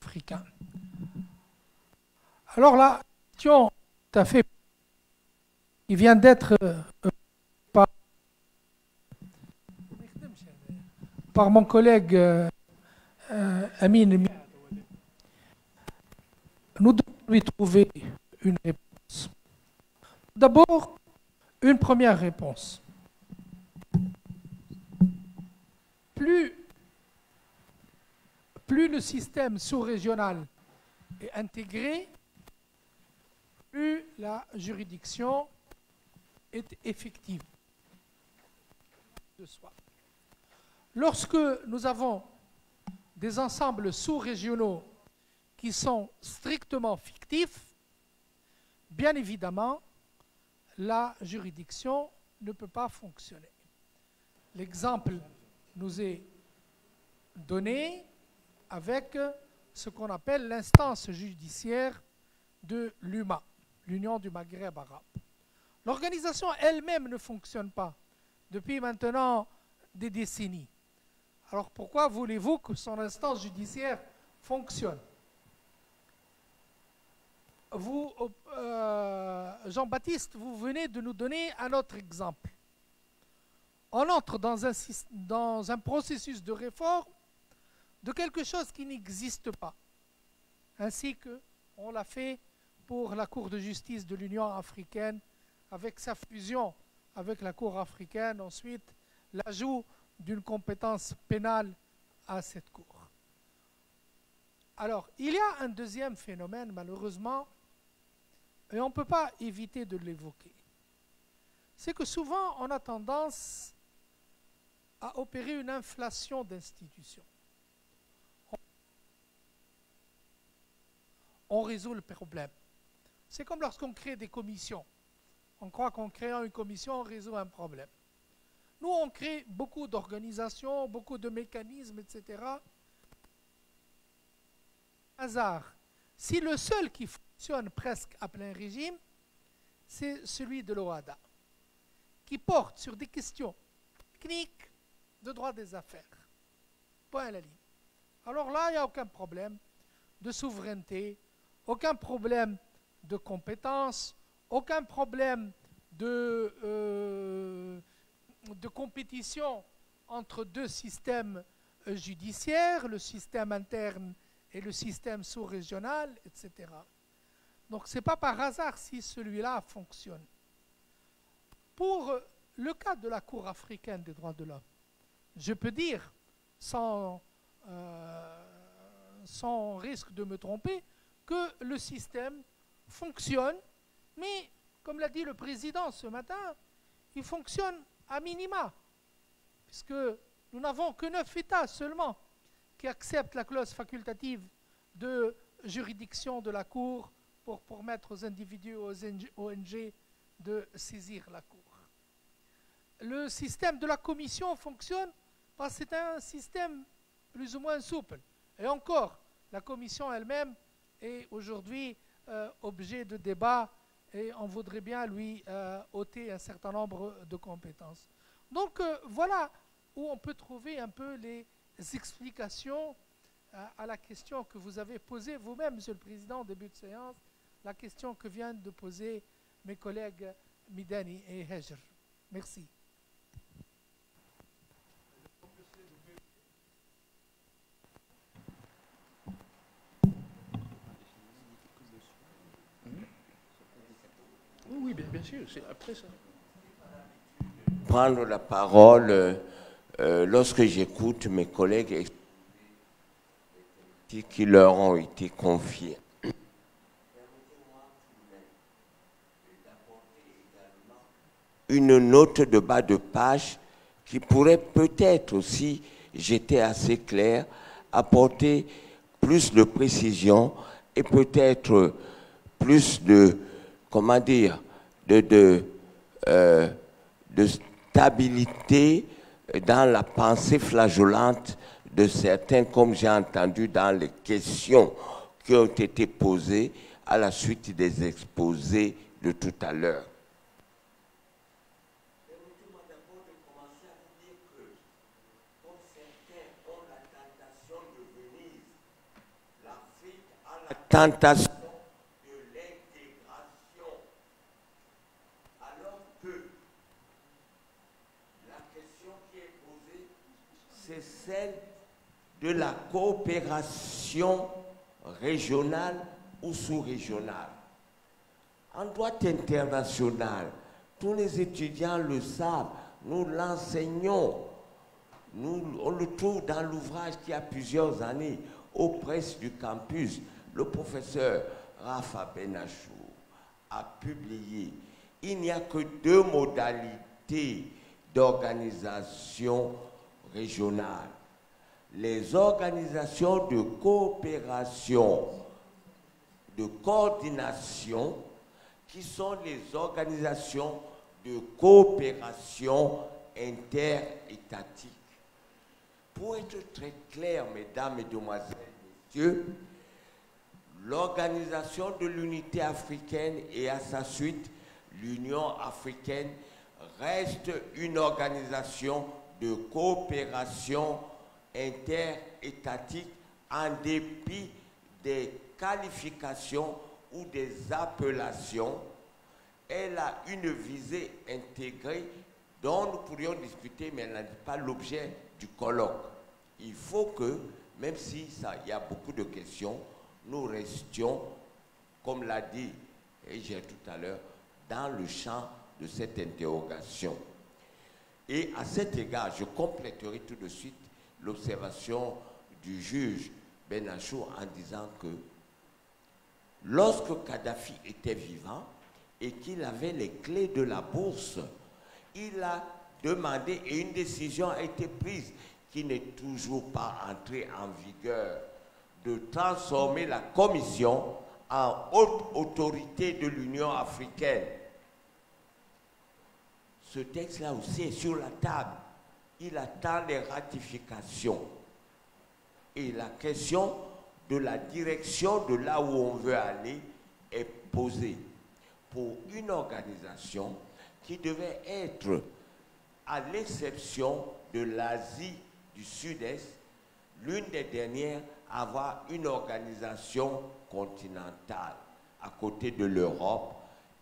africain. Alors la question tout à fait qui vient d'être par mon collègue Amin, nous devons lui trouver une réponse. D'abord, une première réponse. Plus le système sous-régional est intégré, plus la juridiction est effective de soi. Lorsque nous avons des ensembles sous-régionaux qui sont strictement fictifs, bien évidemment, la juridiction ne peut pas fonctionner. L'exemple nous est donné avec ce qu'on appelle l'instance judiciaire de l'UMA, l'Union du Maghreb arabe. L'organisation elle-même ne fonctionne pas depuis maintenant des décennies. Alors pourquoi voulez-vous que son instance judiciaire fonctionne? Vous, Jean-Baptiste, vous venez de nous donner un autre exemple. On entre dans un processus de réforme de quelque chose qui n'existe pas, ainsi qu'on l'a fait pour la Cour de justice de l'Union africaine, avec sa fusion avec la Cour africaine, ensuite l'ajout d'une compétence pénale à cette Cour. Alors, il y a un deuxième phénomène, malheureusement, et on ne peut pas éviter de l'évoquer. C'est que souvent, on a tendance à opérer une inflation d'institutions. On résout le problème. C'est comme lorsqu'on crée des commissions. On croit qu'en créant une commission, on résout un problème. Nous, on crée beaucoup d'organisations, beaucoup de mécanismes, etc. Hasard. Si le seul qui fonctionne presque à plein régime, c'est celui de l'OHADA, qui porte sur des questions techniques de droit des affaires. Point à la ligne. Alors là, il n'y a aucun problème de souveraineté, aucun problème de compétence, aucun problème de compétition entre 2 systèmes judiciaires, le système interne et le système sous-régional, etc. Donc ce n'est pas par hasard si celui-là fonctionne. Pour le cas de la Cour africaine des droits de l'homme, je peux dire, sans risque de me tromper, que le système fonctionne, mais, comme l'a dit le président ce matin, il fonctionne à minima, puisque nous n'avons que 9 États seulement qui accepte la clause facultative de juridiction de la Cour pour permettre aux individus, aux ONG de saisir la Cour. Le système de la Commission fonctionne parce que c'est un système plus ou moins souple. Et encore, la Commission elle-même est aujourd'hui objet de débat et on voudrait bien lui ôter un certain nombre de compétences. Donc voilà où on peut trouver un peu les explications à la question que vous avez posée vous-même, Monsieur le Président, au début de séance, la question que viennent de poser mes collègues Midani et Hejr. Merci. Oui, bien sûr, c'est après ça. Prendre la parole lorsque j'écoute mes collègues qui leur ont été confiés. Une note de bas de page qui pourrait peut-être aussi, j'étais assez clair, apporter plus de précision et peut-être plus de, comment dire, de stabilité dans la pensée flageolante de certains, comme j'ai entendu dans les questions qui ont été posées à la suite des exposés de tout à l'heure. Permettez-moi d'abord de commencer à vous dire que, comme certains ont la tentation de Venise, l'Afrique a la tentation de l'intégration, alors que la question qui est posée, c'est celle de la coopération régionale ou sous-régionale. En droit international, tous les étudiants le savent, nous l'enseignons, on le trouve dans l'ouvrage qui a plusieurs années, aux presses du campus. Le professeur Rafa Benachou a publié, il n'y a que 2 modalités d'organisation régionale. Les organisations de coopération, de coordination, qui sont les organisations de coopération interétatique. Pour être très clair, mesdames, mesdemoiselles, messieurs, l'Organisation de l'Unité africaine et à sa suite l'Union africaine reste une organisation de coopération interétatique en dépit des qualifications ou des appellations. Elle a une visée intégrée dont nous pourrions discuter, mais elle n'est pas l'objet du colloque. Il faut que, même si il y a beaucoup de questions, nous restions, comme l'a dit Hejr tout à l'heure, dans le champ de cette interrogation. Et à cet égard, je compléterai tout de suite l'observation du juge Benachou en disant que lorsque Kadhafi était vivant et qu'il avait les clés de la bourse, il a demandé et une décision a été prise qui n'est toujours pas entrée en vigueur de transformer la commission en haute autorité de l'Union africaine. Ce texte-là aussi est sur la table. Il attend les ratifications. Et la question de la direction de là où on veut aller est posée pour une organisation qui devait être, à l'exception de l'Asie du Sud-Est, l'une des dernières à avoir une organisation continentale à côté de l'Europe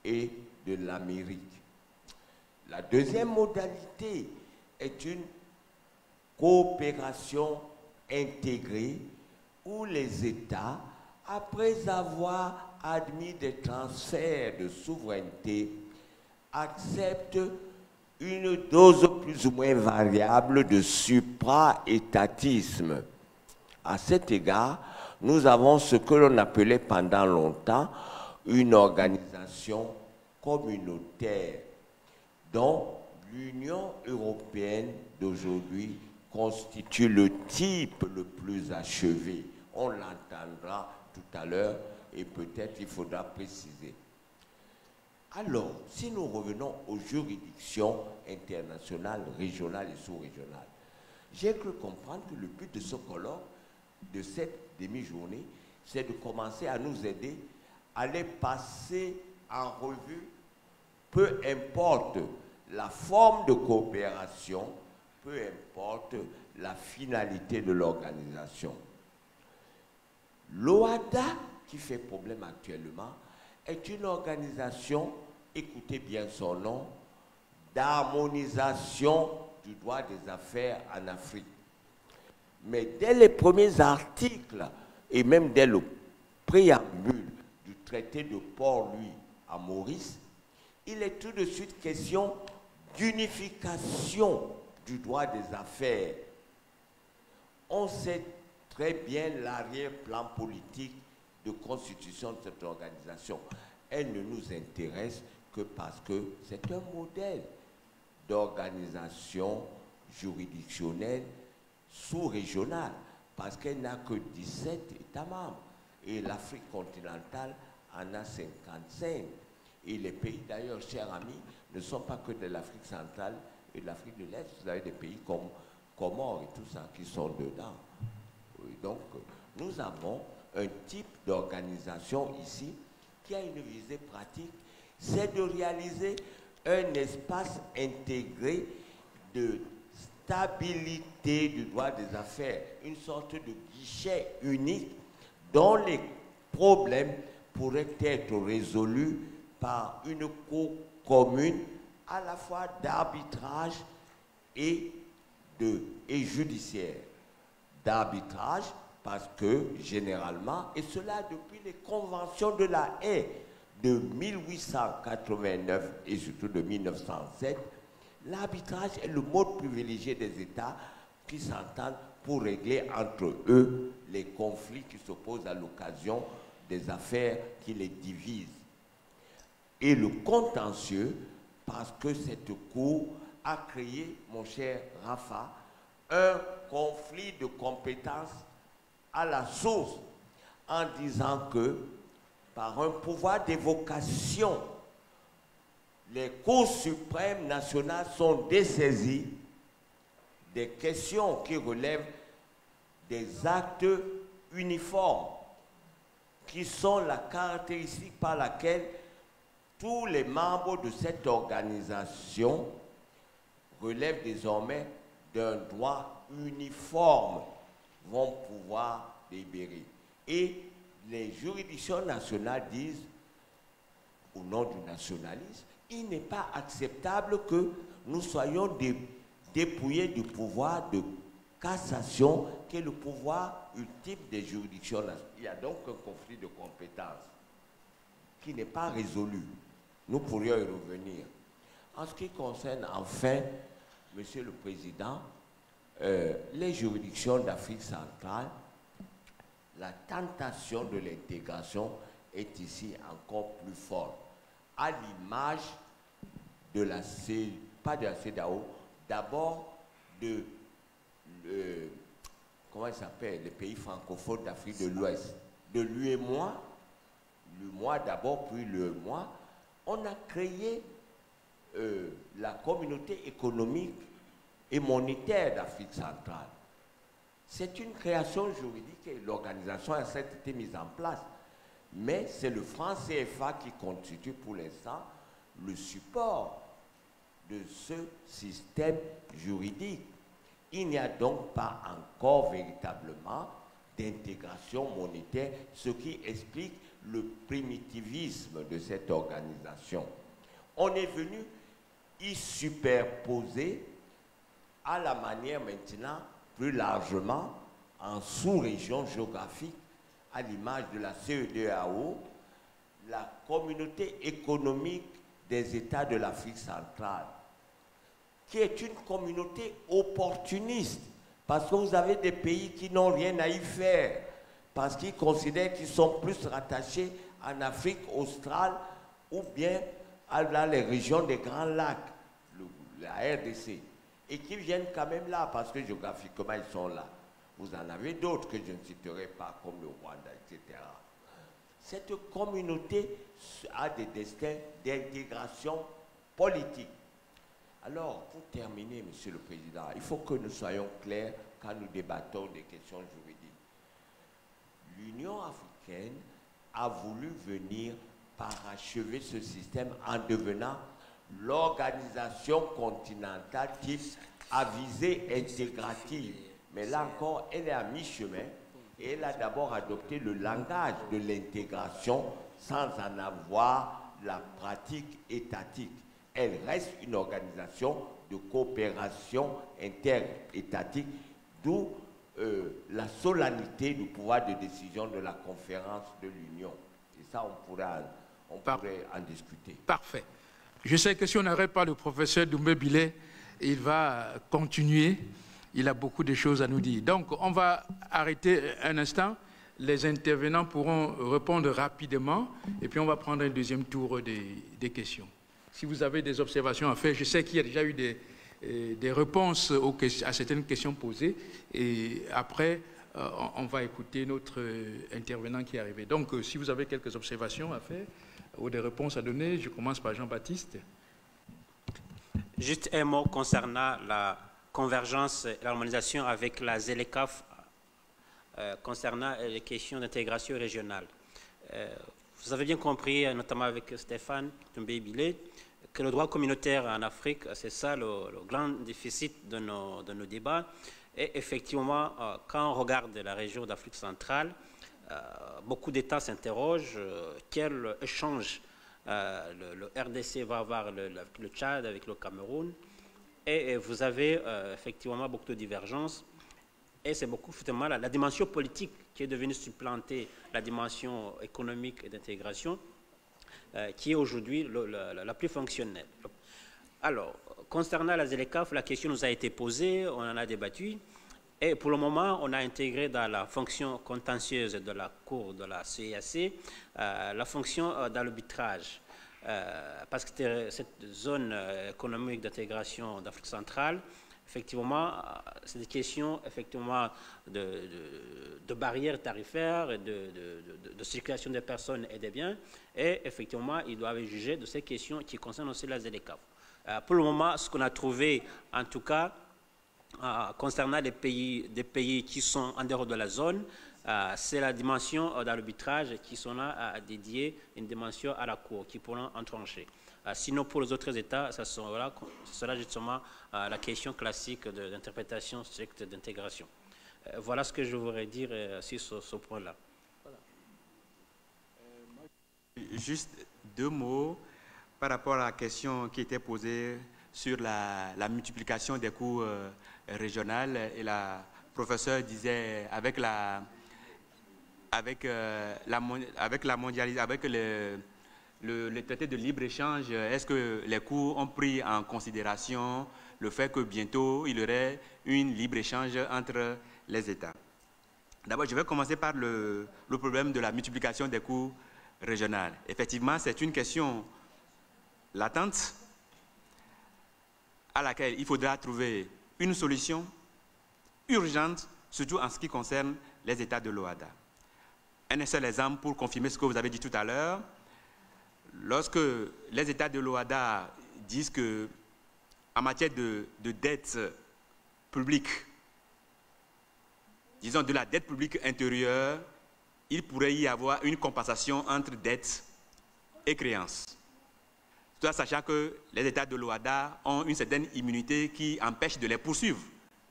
et de l'Amérique. La deuxième modalité est une coopération intégrée où les États, après avoir admis des transferts de souveraineté, acceptent une dose plus ou moins variable de supra-étatisme. À cet égard, nous avons ce que l'on appelait pendant longtemps une organisation communautaire, dont l'Union européenne d'aujourd'hui constitue le type le plus achevé. On l'entendra tout à l'heure et peut-être il faudra préciser. Alors, si nous revenons aux juridictions internationales, régionales et sous-régionales, j'ai cru comprendre que le but de ce colloque, de cette demi-journée, c'est de commencer à nous aider à les passer en revue, peu importe la forme de coopération, peu importe la finalité de l'organisation. L'OADA, qui fait problème actuellement, est une organisation, écoutez bien son nom, d'harmonisation du droit des affaires en Afrique. Mais dès les premiers articles, et même dès le préambule du traité de Port-Louis à Maurice, il est tout de suite question d'unification du droit des affaires. On sait très bien l'arrière-plan politique de constitution de cette organisation. Elle ne nous intéresse que parce que c'est un modèle d'organisation juridictionnelle sous-régionale, parce qu'elle n'a que 17 États membres. Et l'Afrique continentale en a 55. Et les pays, d'ailleurs, chers amis, ne sont pas que de l'Afrique centrale et de l'Afrique de l'Est. Vous avez des pays comme Comores et tout ça qui sont dedans. Oui, donc, nous avons un type d'organisation ici qui a une visée pratique, c'est de réaliser un espace intégré de stabilité du droit des affaires, une sorte de guichet unique dont les problèmes pourraient être résolus par une cour commune à la fois d'arbitrage et judiciaire. D'arbitrage parce que généralement, et cela depuis les conventions de la Haye de 1889 et surtout de 1907, l'arbitrage est le mode privilégié des États qui s'entendent pour régler entre eux les conflits qui s'opposent à l'occasion des affaires qui les divisent. Et le contentieux, parce que cette cour a créé, mon cher Rafa, un conflit de compétences à la source, en disant que par un pouvoir d'évocation, les cours suprêmes nationales sont dessaisies des questions qui relèvent des actes uniformes, qui sont la caractéristique par laquelle tous les membres de cette organisation relèvent désormais d'un droit uniforme, vont pouvoir délibérer. Et les juridictions nationales disent, au nom du nationalisme, il n'est pas acceptable que nous soyons dépouillés du pouvoir de cassation, qui est le pouvoir ultime des juridictions nationales. Il y a donc un conflit de compétences qui n'est pas résolu. Nous pourrions y revenir. En ce qui concerne enfin, Monsieur le Président, les juridictions d'Afrique centrale, la tentation de l'intégration est ici encore plus forte, à l'image de la pas de la CEDEAO, d'abord de comment il s'appelle, les pays francophones d'Afrique de l'Ouest, de l'UEMOA, l'UEMOA d'abord, puis l'UEMOA. On a créé la communauté économique et monétaire d'Afrique centrale. C'est une création juridique et l'organisation a certes été mise en place, mais c'est le franc CFA qui constitue pour l'instant le support de ce système juridique. Il n'y a donc pas encore véritablement d'intégration monétaire, ce qui explique le primitivisme de cette organisation. On est venu y superposer à la manière maintenant, plus largement, en sous-région géographique, à l'image de la CEDEAO, la communauté économique des États de l'Afrique centrale, qui est une communauté opportuniste, parce que vous avez des pays qui n'ont rien à y faire, parce qu'ils considèrent qu'ils sont plus rattachés en Afrique australe ou bien à les régions des Grands Lacs, la RDC. et qui viennent quand même là, parce que géographiquement, ils sont là. Vous en avez d'autres que je ne citerai pas, comme le Rwanda, etc. Cette communauté a des destins d'intégration politique. Alors, pour terminer, Monsieur le Président, il faut que nous soyons clairs quand nous débattons des questions juridiques. L'Union africaine a voulu venir parachever ce système en devenant l'organisation continentale type à visée intégrative. Mais là encore, elle est à mi-chemin et elle a d'abord adopté le langage de l'intégration sans en avoir la pratique étatique. Elle reste une organisation de coopération interétatique, d'où la solennité du pouvoir de décision de la conférence de l'Union. Et ça, on pourrait en discuter. Parfait. Je sais que si on n'arrête pas le professeur Doumbé Bilé, il va continuer. Il a beaucoup de choses à nous dire. Donc, on va arrêter un instant. Les intervenants pourront répondre rapidement et puis on va prendre un deuxième tour des questions. Si vous avez des observations à faire, je sais qu'il y a déjà eu des réponses à certaines questions posées et après, on va écouter notre intervenant qui est arrivé. Donc, si vous avez quelques observations à faire ou des réponses à donner, je commence par Jean-Baptiste. Juste un mot concernant la convergence et l'harmonisation avec la ZLECAf concernant les questions d'intégration régionale. Vous avez bien compris, notamment avec Stéphane Doumbé Bilé, que le droit communautaire en Afrique, c'est ça le grand déficit de nos débats. Et effectivement, quand on regarde la région d'Afrique centrale, beaucoup d'États s'interrogent quel échange le RDC va avoir le Tchad avec le Cameroun. Et vous avez effectivement beaucoup de divergences. Et c'est beaucoup effectivement la dimension politique qui est devenue supplanter la dimension économique et d'intégration, qui est aujourd'hui la plus fonctionnelle. Alors, concernant la ZLECAf, la question nous a été posée, on en a débattu. Et pour le moment, on a intégré dans la fonction contentieuse de la Cour de la CEAC la fonction d'arbitrage. Parce que cette zone économique d'intégration d'Afrique centrale, effectivement, c'est des questions effectivement de barrières tarifaires, de circulation des personnes et des biens. Et effectivement, ils doivent juger de ces questions qui concernent aussi la ZLECAf. Pour le moment, ce qu'on a trouvé, en tout cas, concernant des pays qui sont en dehors de la zone, c'est la dimension d'arbitrage qui sont là à dédier une dimension à la Cour, qui pourront en trancher. Sinon, pour les autres États, ce sera justement la question classique d'interprétation stricte d'intégration. Voilà ce que je voudrais dire sur ce point-là. Voilà. Juste deux mots par rapport à la question qui était posée sur la multiplication des cours régionales. Et la professeure disait avec le traité de libre-échange, est-ce que les cours ont pris en considération le fait que bientôt il y aurait une libre-échange entre les États? D'abord, je vais commencer par le problème de la multiplication des cours régionales. Effectivement, c'est une question latente à laquelle il faudra trouver une solution urgente, surtout en ce qui concerne les États de l'OHADA. Un seul exemple pour confirmer ce que vous avez dit tout à l'heure. Lorsque les États de l'OHADA disent qu'en matière de dette publique, disons de la dette publique intérieure, il pourrait y avoir une compensation entre dette et créance. Tout en sachant que les États de l'OHADA ont une certaine immunité qui empêche de les poursuivre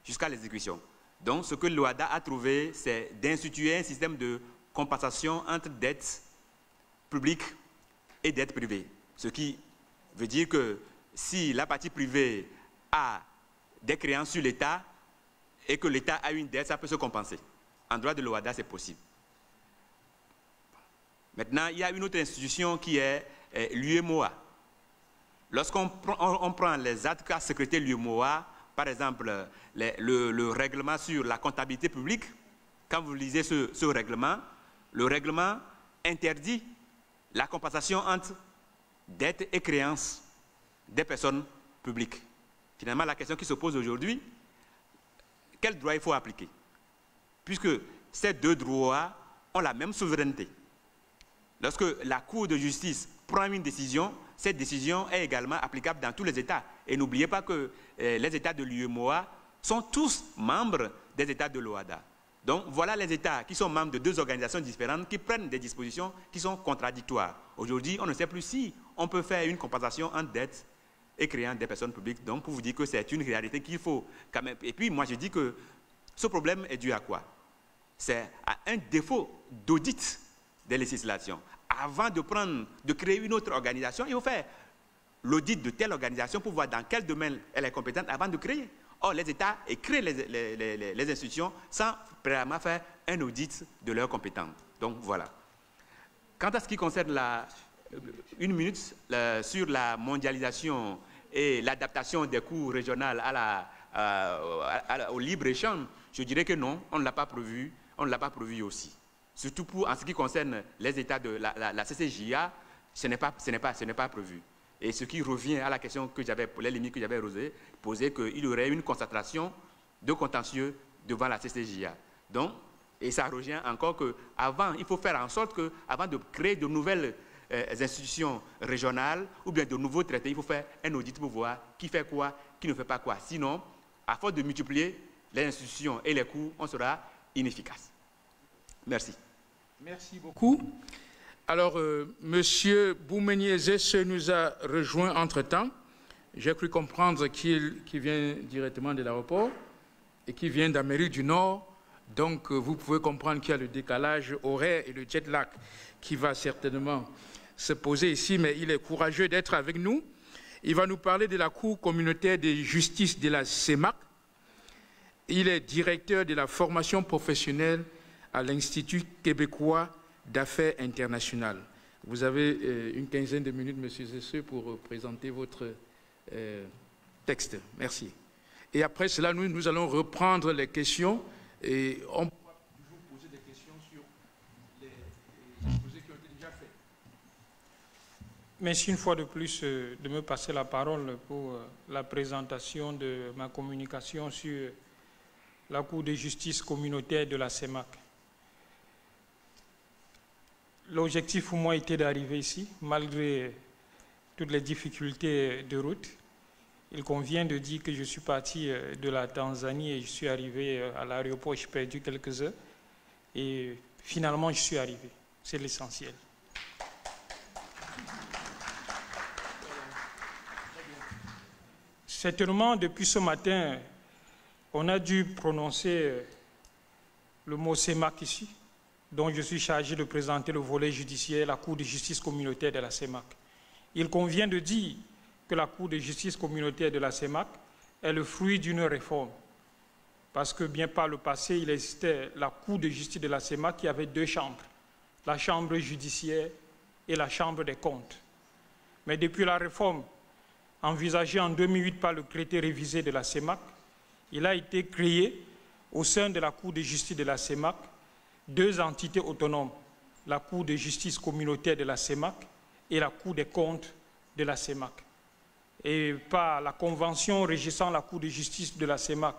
jusqu'à l'exécution. Donc, ce que l'OHADA a trouvé, c'est d'instituer un système de compensation entre dette publique et dette privée. Ce qui veut dire que si la partie privée a des créances sur l'État et que l'État a une dette, ça peut se compenser. En droit de l'OHADA, c'est possible. Maintenant, il y a une autre institution qui est l'UEMOA. Lorsqu'on prend les actes qu'a sécrété l'UEMOA, par exemple le règlement sur la comptabilité publique, quand vous lisez ce règlement, le règlement interdit la compensation entre dettes et créances des personnes publiques. Finalement, la question qui se pose aujourd'hui, quel droit il faut appliquer? Puisque ces deux droits ont la même souveraineté. Lorsque la Cour de justice prend une décision, cette décision est également applicable dans tous les États. Et n'oubliez pas que les États de l'UEMOA sont tous membres des États de l'OHADA. Donc voilà les États qui sont membres de deux organisations différentes qui prennent des dispositions qui sont contradictoires. Aujourd'hui, on ne sait plus si on peut faire une compensation en dette et créant des personnes publiques. Donc pour vous dire que c'est une réalité qu'il faut quand même. Et puis moi je dis que ce problème est dû à quoi? C'est à un défaut d'audit des législations. Avant de créer une autre organisation, il faut faire l'audit de telle organisation pour voir dans quel domaine elle est compétente avant de créer. Or, les États créent les institutions sans préalablement faire un audit de leurs compétences. Donc, voilà. Quant à ce qui concerne une minute sur la mondialisation et l'adaptation des cours régionales au libre-échange, je dirais que non, on ne l'a pas prévu, on ne l'a pas prévu aussi. Surtout en ce qui concerne les États de la CCJA, ce n'est pas prévu. Et ce qui revient à la question que j'avais, pour les limites que j'avais posées, qu'il y aurait une concentration de contentieux devant la CCJA. Donc, et ça rejoint encore qu'avant, il faut faire en sorte qu'avant de créer de nouvelles institutions régionales ou bien de nouveaux traités, il faut faire un audit pour voir qui fait quoi, qui ne fait pas quoi. Sinon, à force de multiplier les institutions et les coûts, on sera inefficace. Merci. Merci beaucoup. Alors, M. Boumenier-Zesse nous a rejoint entre-temps. J'ai cru comprendre qu'il vient directement de l'aéroport et qu'il vient d'Amérique du Nord. Donc, vous pouvez comprendre qu'il y a le décalage horaire et le jet lag qui va certainement se poser ici, mais il est courageux d'être avec nous. Il va nous parler de la Cour communautaire de justice de la CEMAC. Il est directeur de la formation professionnelle à l'Institut québécois d'affaires internationales. Vous avez une quinzaine de minutes, M. Zesse, pour présenter votre texte. Merci. Et après cela, nous allons reprendre les questions et on pourra toujours poser des questions sur les exposés qui ont été déjà faits. Merci une fois de plus de me passer la parole pour la présentation de ma communication sur la Cour de justice communautaire de la CEMAC. L'objectif pour moi était d'arriver ici, malgré toutes les difficultés de route. Il convient de dire que je suis parti de la Tanzanie et je suis arrivé à l'aéroport, j'ai perdu quelques heures. Et finalement, je suis arrivé. C'est l'essentiel. Certainement, depuis ce matin, on a dû prononcer le mot CEMAC ici, dont je suis chargé de présenter le volet judiciaire, la Cour de justice communautaire de la CEMAC. Il convient de dire que la Cour de justice communautaire de la CEMAC est le fruit d'une réforme. Parce que bien par le passé, il existait la Cour de justice de la CEMAC qui avait deux chambres, la chambre judiciaire et la chambre des comptes. Mais depuis la réforme envisagée en 2008 par le traité révisé de la CEMAC, il a été créé au sein de la Cour de justice de la CEMAC deux entités autonomes, la Cour de justice communautaire de la CEMAC et la Cour des comptes de la CEMAC. Et par la convention régissant la Cour de justice de la CEMAC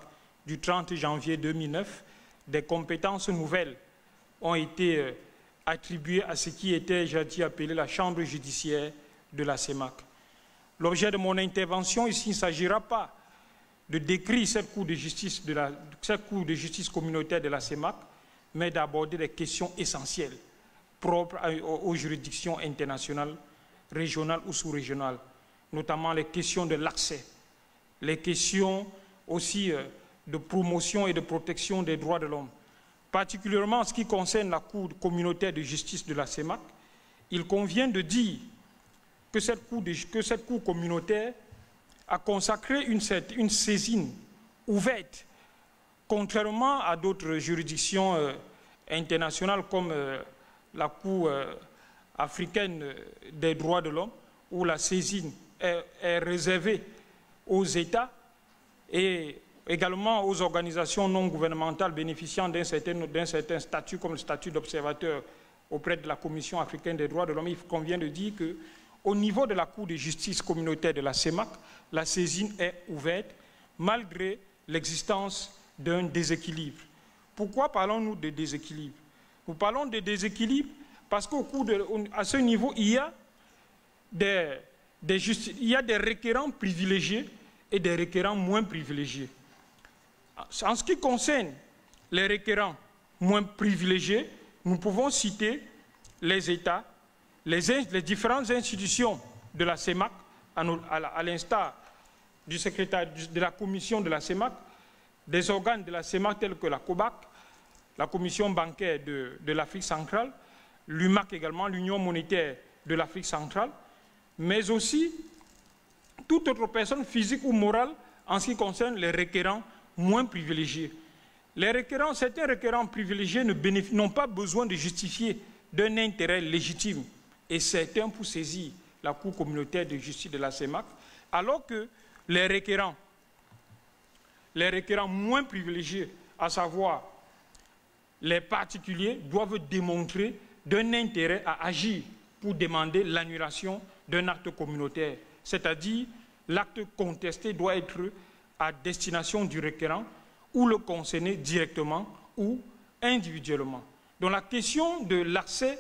du 30 janvier 2009, des compétences nouvelles ont été attribuées à ce qui était, j'ai dit, appelé la chambre judiciaire de la CEMAC. L'objet de mon intervention ici, il ne s'agira pas de décrire cette Cour de justice communautaire de la CEMAC, mais d'aborder des questions essentielles propres aux juridictions internationales, régionales ou sous-régionales, notamment les questions de l'accès, les questions aussi de promotion et de protection des droits de l'homme. Particulièrement en ce qui concerne la Cour communautaire de justice de la CEMAC, il convient de dire que cette Cour communautaire a consacré une saisine ouverte, contrairement à d'autres juridictions internationales comme la Cour africaine des droits de l'homme, où la saisine est réservée aux États et également aux organisations non gouvernementales bénéficiant d'un certain statut comme le statut d'observateur auprès de la Commission africaine des droits de l'homme. Il convient de dire au niveau de la Cour de justice communautaire de la CEMAC, la saisine est ouverte malgré l'existence d'un déséquilibre. Pourquoi parlons-nous de déséquilibre? Nous parlons de déséquilibre parce qu'à ce niveau, il y a des requérants privilégiés et des requérants moins privilégiés. En ce qui concerne les requérants moins privilégiés, nous pouvons citer les États, les différentes institutions de la CEMAC, à l'instar du secrétaire de la commission de la CEMAC, des organes de la CEMAC tels que la COBAC, la commission bancaire de l'Afrique centrale, l'UMAC également, l'Union monétaire de l'Afrique centrale, mais aussi toute autre personne physique ou morale en ce qui concerne les requérants moins privilégiés. Certains requérants privilégiés n'ont pas besoin de justifier d'un intérêt légitime et certains pour saisir la Cour communautaire de justice de la CEMAC, alors que les requérants moins privilégiés, à savoir les particuliers, doivent démontrer d'un intérêt à agir pour demander l'annulation d'un acte communautaire. C'est-à-dire, l'acte contesté doit être à destination du requérant ou le concerné directement ou individuellement. Donc la question de l'accès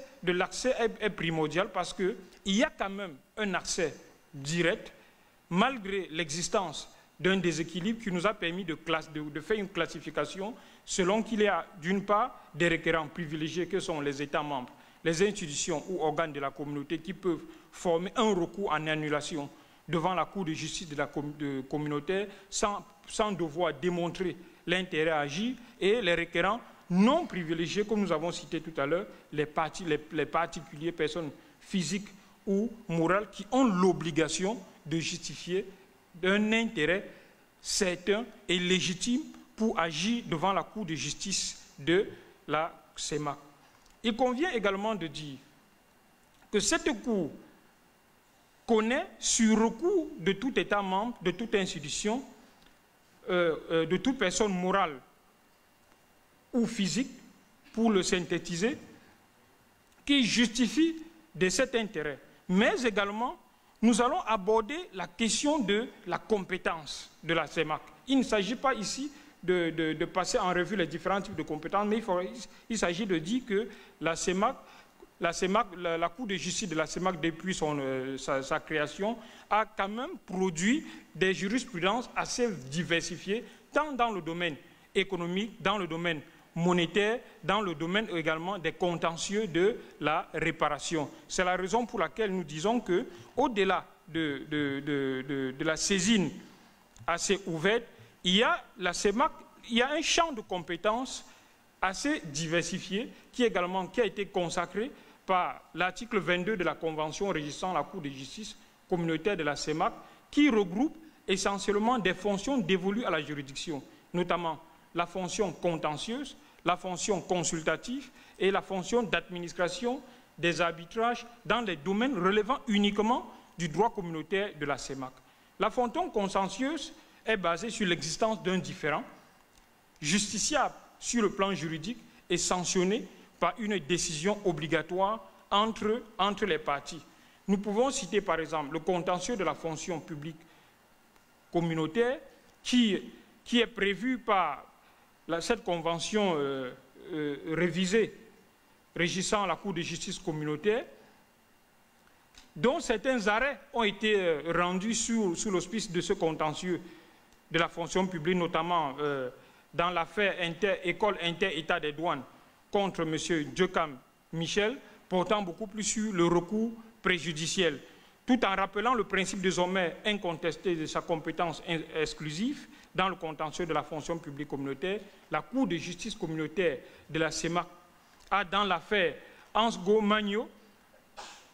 est primordiale parce qu'il y a quand même un accès direct malgré l'existence d'un déséquilibre qui nous a permis de faire une classification selon qu'il y a d'une part des requérants privilégiés que sont les États membres, les institutions ou organes de la communauté qui peuvent former un recours en annulation devant la Cour de justice de la communauté sans devoir démontrer l'intérêt à agir, et les requérants non privilégiés, comme nous avons cité tout à l'heure, les particuliers, personnes physiques ou morales qui ont l'obligation de justifier d'un intérêt certain et légitime pour agir devant la Cour de justice de la CEMAC. Il convient également de dire que cette Cour connaît, sur recours de tout État membre, de toute institution, de toute personne morale ou physique, pour le synthétiser, qui justifie de cet intérêt. Mais également, nous allons aborder la question de la compétence de la CEMAC. Il ne s'agit pas ici de passer en revue les différents types de compétences, mais il s'agit de dire que la Cour de justice de la CEMAC, depuis sa création, a quand même produit des jurisprudences assez diversifiées, tant dans le domaine économique, dans le domaine monétaire, dans le domaine également des contentieux de la réparation. C'est la raison pour laquelle nous disons que, au-delà de la saisine assez ouverte, il y a un champ de compétences assez diversifié qui a été consacré par l'article 22 de la Convention régissant la Cour de justice communautaire de la CEMAC, qui regroupe essentiellement des fonctions dévolues à la juridiction, notamment la fonction contentieuse, la fonction consultative et la fonction d'administration des arbitrages dans les domaines relevant uniquement du droit communautaire de la CEMAC. La fonction contentieuse est basée sur l'existence d'un différend, justiciable sur le plan juridique et sanctionné par une décision obligatoire entre les parties. Nous pouvons citer par exemple le contentieux de la fonction publique communautaire qui est prévu par cette convention révisée régissant la Cour de justice communautaire, dont certains arrêts ont été rendus sous l'auspice de ce contentieux de la fonction publique, notamment dans l'affaire École inter-État des douanes contre M. Djokam Michel, portant beaucoup plus sur le recours préjudiciel, tout en rappelant le principe désormais incontesté de sa compétence exclusive dans le contentieux de la fonction publique communautaire. La Cour de justice communautaire de la CEMAC a, dans l'affaire Ansgo Magno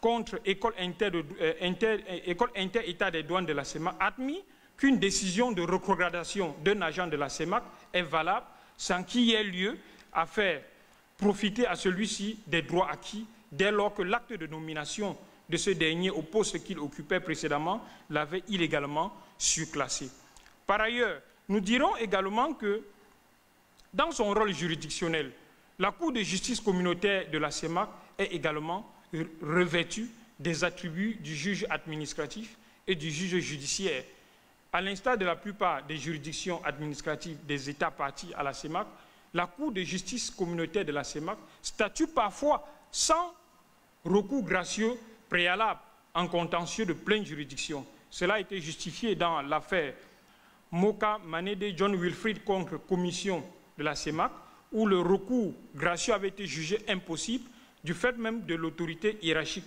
contre École inter-État des douanes de la CEMAC, admis qu'une décision de rétrogradation d'un agent de la CEMAC est valable sans qu'il y ait lieu à faire profiter à celui-ci des droits acquis dès lors que l'acte de nomination de ce dernier au poste qu'il occupait précédemment l'avait illégalement surclassé. Par ailleurs, nous dirons également que dans son rôle juridictionnel, la Cour de justice communautaire de la CEMAC est également revêtue des attributs du juge administratif et du juge judiciaire. À l'instar de la plupart des juridictions administratives des États partis à la CEMAC, la Cour de justice communautaire de la CEMAC statue parfois sans recours gracieux préalable en contentieux de pleine juridiction. Cela a été justifié dans l'affaire Moka Manede John Wilfrid contre commission de la CEMAC, où le recours gracieux avait été jugé impossible du fait même de l'autorité hiérarchique.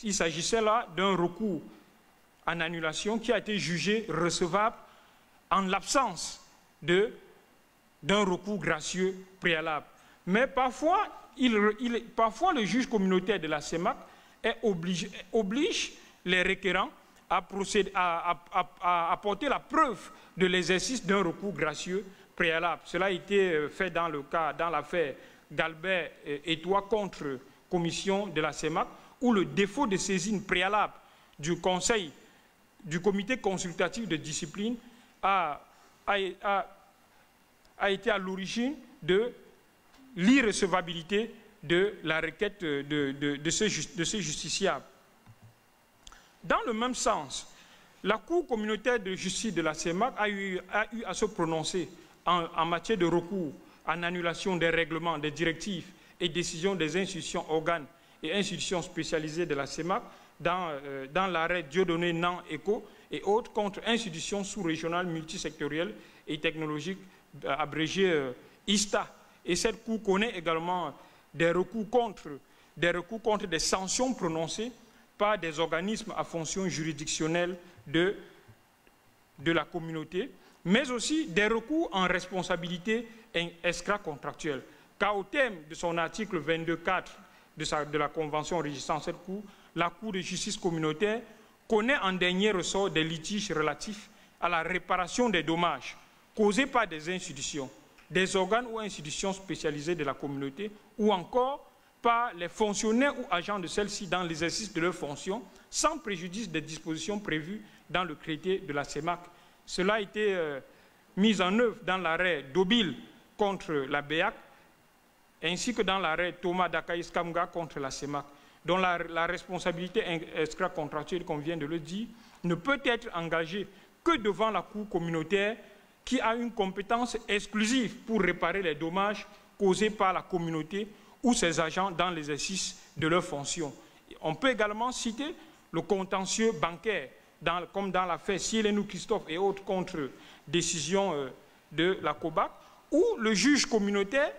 Il s'agissait là d'un recours en annulation qui a été jugé recevable en l'absence d'un recours gracieux préalable. Mais parfois, parfois le juge communautaire de la CEMAC oblige les requérants à apporter la preuve de l'exercice d'un recours gracieux préalable. Cela a été fait dans l'affaire Galbert et toi contre commission de la CEMAC, où le défaut de saisine préalable du comité consultatif de discipline a été à l'origine de l'irrecevabilité de la requête de ce justiciable. Dans le même sens, la Cour communautaire de justice de la CEMAC a eu à se prononcer en matière de recours en annulation des règlements, des directives et décisions des institutions, organes et institutions spécialisées de la CEMAC dans l'arrêt Dieudonné Nan Eco et autres contre institutions sous-régionales multisectorielles et technologiques abrégées ISTA. Et cette Cour connaît également des recours contre des sanctions prononcées par des organismes à fonction juridictionnelle de la communauté, mais aussi des recours en responsabilité extra-contractuelle. Car au terme de son article 22.4 de la Convention régissant cette Cour, la Cour de justice communautaire connaît en dernier ressort des litiges relatifs à la réparation des dommages causés par des institutions, des organes ou institutions spécialisées de la communauté, ou encore par les fonctionnaires ou agents de celles-ci dans l'exercice de leurs fonctions, sans préjudice des dispositions prévues dans le traité de la CEMAC. Cela a été mis en œuvre dans l'arrêt Dobil contre la BEAC, ainsi que dans l'arrêt Thomas Dakaïs Kamga contre la CEMAC, dont la responsabilité extra-contractuelle, comme vient de le dire, ne peut être engagée que devant la Cour communautaire qui a une compétence exclusive pour réparer les dommages causés par la communauté ou ses agents dans l'exercice de leurs fonctions. On peut également citer le contentieux bancaire, comme dans l'affaire Sielenou Christophe et autres contre décision de la COBAC, où le juge communautaire,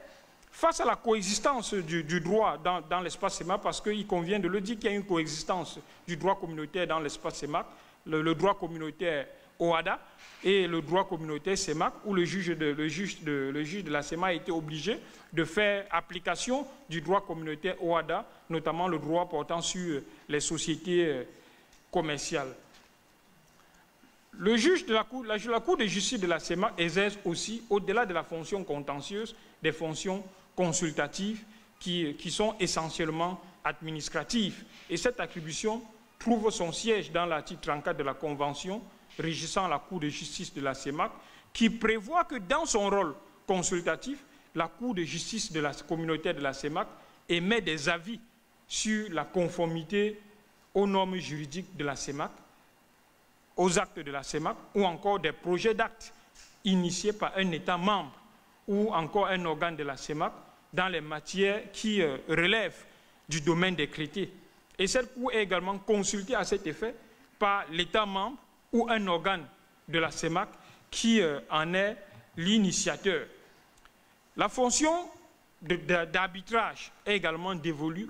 face à la coexistence du droit dans l'espace CEMAC, parce qu'il convient de le dire qu'il y a une coexistence du droit communautaire dans l'espace CEMAC, le droit communautaire OADA et le droit communautaire CEMAC, où le juge de la CEMAC a été obligé de faire application du droit communautaire OADA, notamment le droit portant sur les sociétés commerciales. Le juge de la Cour de justice de la CEMAC exerce aussi, au-delà de la fonction contentieuse, des fonctions consultatives qui sont essentiellement administratives. Et cette attribution trouve son siège dans l'article 34 de la Convention régissant la Cour de justice de la CEMAC, qui prévoit que dans son rôle consultatif, la Cour de justice de la communauté de la CEMAC émet des avis sur la conformité aux normes juridiques de la CEMAC, aux actes de la CEMAC, ou encore des projets d'actes initiés par un État membre ou encore un organe de la CEMAC dans les matières qui relèvent du domaine des traités. Et cette Cour est également consultée à cet effet par l'État membre ou un organe de la CEMAC qui en est l'initiateur. La fonction d'arbitrage est également dévolue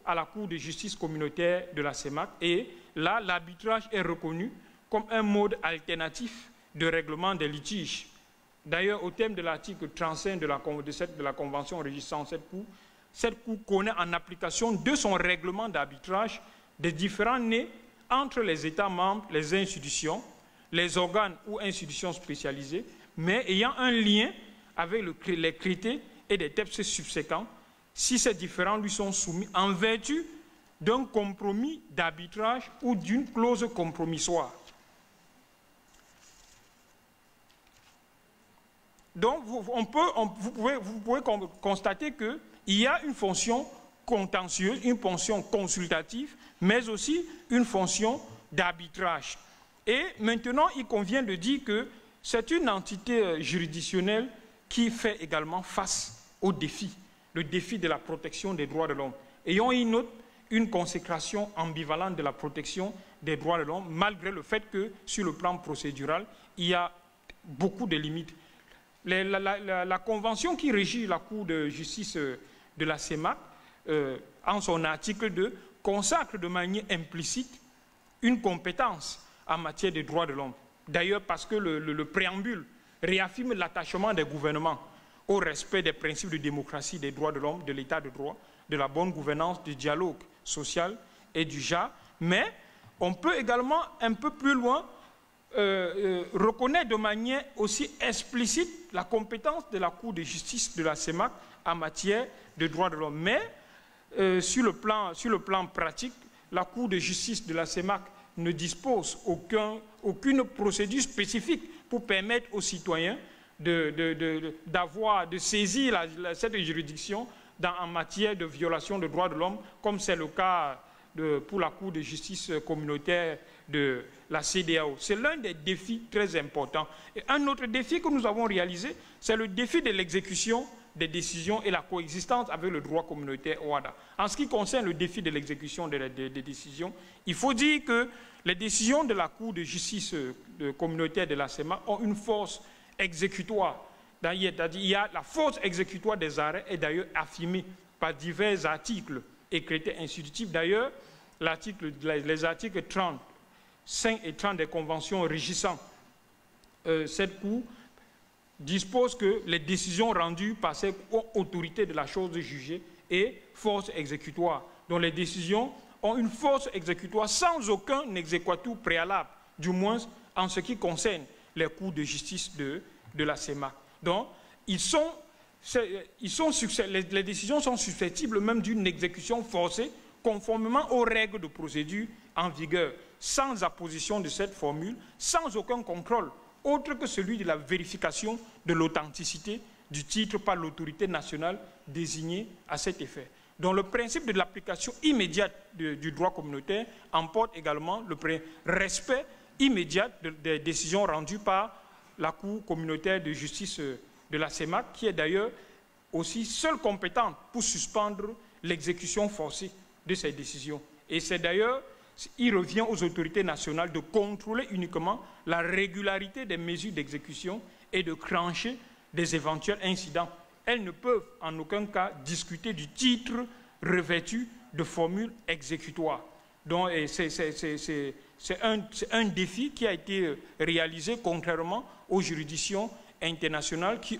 à la Cour de justice communautaire de la CEMAC, et là, l'arbitrage est reconnu comme un mode alternatif de règlement des litiges. D'ailleurs, au terme de l'article 35 de la Convention régissant cette Cour connaît en application de son règlement d'arbitrage des différends nés entre les États membres, les institutions, les organes ou institutions spécialisées, mais ayant un lien avec les traités et des textes subséquents, si ces différends lui sont soumis en vertu d'un compromis d'arbitrage ou d'une clause compromissoire. Donc, vous pouvez constater qu'il y a une fonction contentieuse, une fonction consultative, mais aussi une fonction d'arbitrage. Et maintenant, il convient de dire que c'est une entité juridictionnelle qui fait également face au défi, le défi de la protection des droits de l'homme. Ayant une consécration ambivalente de la protection des droits de l'homme, malgré le fait que, sur le plan procédural, il y a beaucoup de limites. La convention qui régit la Cour de justice de la CEMAC, en son article 2, consacre de manière implicite une compétence en matière de droits de l'homme. D'ailleurs, parce que le préambule réaffirme l'attachement des gouvernements au respect des principes de démocratie, des droits de l'homme, de l'état de droit, de la bonne gouvernance, du dialogue social et du genre. Mais on peut également, un peu plus loin, reconnaître de manière aussi explicite la compétence de la Cour de justice de la CEMAC en matière de droits de l'homme. Mais sur le plan pratique, la Cour de justice de la CEMAC ne dispose aucune procédure spécifique pour permettre aux citoyens de saisir cette juridiction en matière de violation des droits de l'homme, comme c'est le cas pour la Cour de justice communautaire de la CEDEAO. C'est l'un des défis très importants. Et un autre défi que nous avons réalisé, c'est le défi de l'exécution des décisions et la coexistence avec le droit communautaire OHADA. En ce qui concerne le défi de l'exécution des décisions, il faut dire que les décisions de la Cour de justice communautaire de la CEMAC ont une force exécutoire. Il y a la force exécutoire des arrêts est d'ailleurs affirmée par divers articles et critères institutifs. D'ailleurs, les articles 35 et 30 des conventions régissant cette Cour disposent que les décisions rendues par cette autorité de la chose jugée est force exécutoire. Donc les décisions ont une force exécutoire sans aucun exéquatur préalable, du moins en ce qui concerne les cours de justice de la CEMAC. Donc, les décisions sont susceptibles même d'une exécution forcée conformément aux règles de procédure en vigueur, sans apposition de cette formule, sans aucun contrôle, autre que celui de la vérification de l'authenticité du titre par l'autorité nationale désignée à cet effet. Donc le principe de l'application immédiate du droit communautaire emporte également le respect immédiat des décisions rendues par la Cour communautaire de justice de la CEMAC, qui est d'ailleurs aussi seule compétente pour suspendre l'exécution forcée de ces décisions. Et c'est d'ailleurs, il revient aux autorités nationales de contrôler uniquement la régularité des mesures d'exécution et de trancher des éventuels incidents. Elles ne peuvent en aucun cas discuter du titre revêtu de formules exécutoires. Donc c'est un défi qui a été réalisé contrairement aux juridictions internationales qui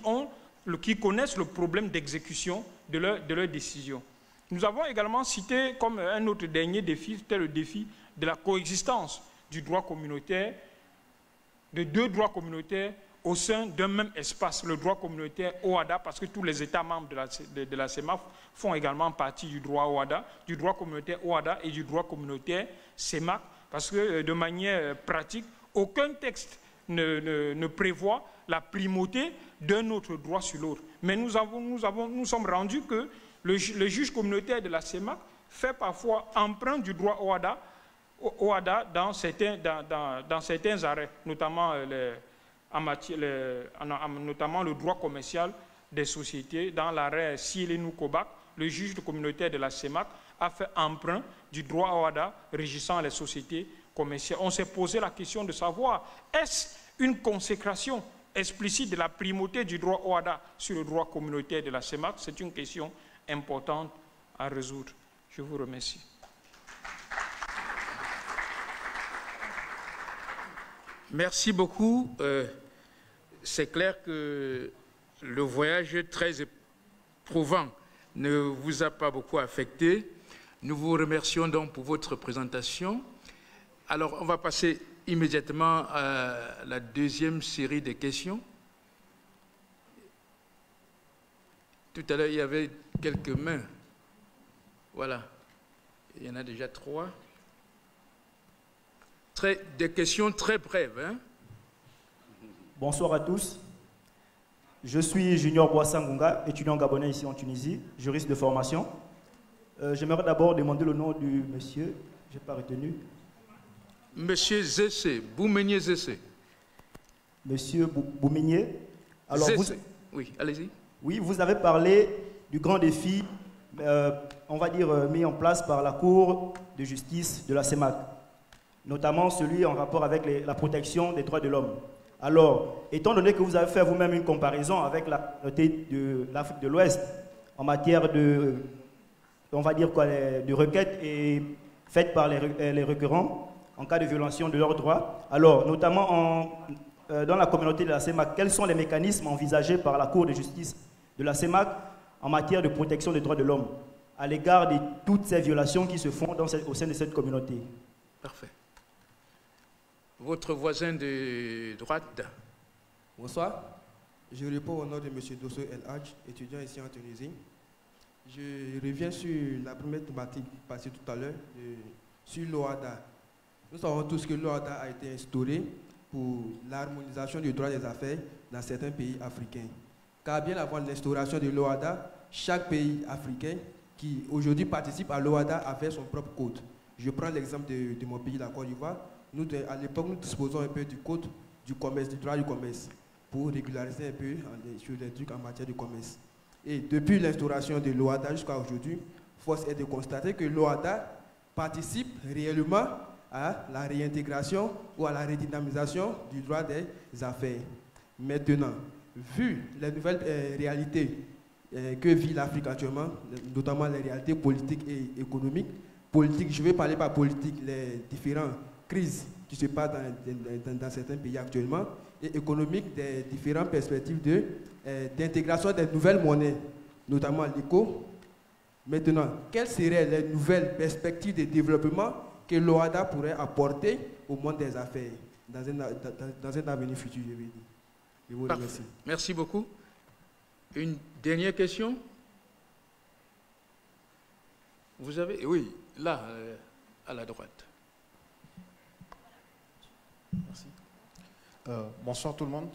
connaissent le problème d'exécution de leurs décisions. Nous avons également cité comme un autre dernier défi, c'était le défi de la coexistence du droit communautaire, de deux droits communautaires au sein d'un même espace, le droit communautaire OHADA, parce que tous les États membres de la CEMAC font également partie du droit OHADA, du droit communautaire OHADA et du droit communautaire CEMAC, parce que de manière pratique, aucun texte ne prévoit la primauté d'un autre droit sur l'autre. Mais nous sommes rendus que le juge communautaire de la CEMAC fait parfois emprunt du droit OHADA dans certains arrêts, notamment notamment le droit commercial des sociétés. Dans l'arrêt Sielenou-Kobak, le juge communautaire de la CEMAC a fait emprunt du droit OHADA régissant les sociétés commerciales. On s'est posé la question de savoir, est-ce une consécration explicite de la primauté du droit OHADA sur le droit communautaire de la CEMAC? C'est une question importante à résoudre. Je vous remercie. Merci beaucoup. C'est clair que le voyage très éprouvant ne vous a pas beaucoup affecté. Nous vous remercions donc pour votre présentation. Alors, on va passer immédiatement à la deuxième série de questions. Tout à l'heure, il y avait quelques mains. Voilà. Il y en a déjà 3. Des questions très brèves. Hein? Bonsoir à tous. Je suis Junior Boissangunga, étudiant gabonais ici en Tunisie, juriste de formation. J'aimerais d'abord demander le nom du monsieur. Je n'ai pas retenu. Monsieur Zessé, Boumenier Zessé. Monsieur Boumenier. Alors, oui, allez-y. Oui, vous avez parlé du grand défi, on va dire, mis en place par la Cour de justice de la CEMAC, notamment celui en rapport avec la protection des droits de l'homme. Alors, étant donné que vous avez fait vous-même une comparaison avec la communauté de l'Afrique de l'Ouest en matière de, on va dire quoi, de requêtes faites par les requérants en cas de violation de leurs droits, alors, notamment dans la communauté de la CEMAC, quels sont les mécanismes envisagés par la Cour de justice de la CEMAC en matière de protection des droits de l'homme à l'égard de toutes ces violations qui se font au sein de cette communauté? Parfait. Votre voisin de droite. Bonsoir. Je réponds au nom de M. Dosso El Hadj, étudiant ici en Tunisie. Je reviens sur la première thématique passée tout à l'heure, sur l'OHADA. Nous savons tous que l'OHADA a été instauré pour l'harmonisation du droit des affaires dans certains pays africains. Car bien avant l'instauration de l'OHADA, chaque pays africain qui aujourd'hui participe à l'OHADA avait son propre code. Je prends l'exemple de mon pays, la Côte d'Ivoire. Nous, à l'époque, nous disposons un peu du code du commerce, du droit du commerce, pour régulariser un peu sur les trucs en matière de commerce. Et depuis l'instauration de l'OHADA jusqu'à aujourd'hui, force est de constater que l'OHADA participe réellement à la réintégration ou à la redynamisation du droit des affaires. Maintenant, vu les nouvelles réalités que vit l'Afrique actuellement, notamment les réalités politiques et économiques, je vais parler par politique, les différentes crises qui se passent dans certains pays actuellement, et économiques, des différentes perspectives d'intégration des nouvelles monnaies, notamment l'ECO. Maintenant, quelles seraient les nouvelles perspectives de développement que l'OHADA pourrait apporter au monde des affaires dans un avenir futur, je vais dire. Je vous remercie. Merci beaucoup. Une dernière question? Vous avez... Oui, là, à la droite. Merci. Bonsoir tout le monde.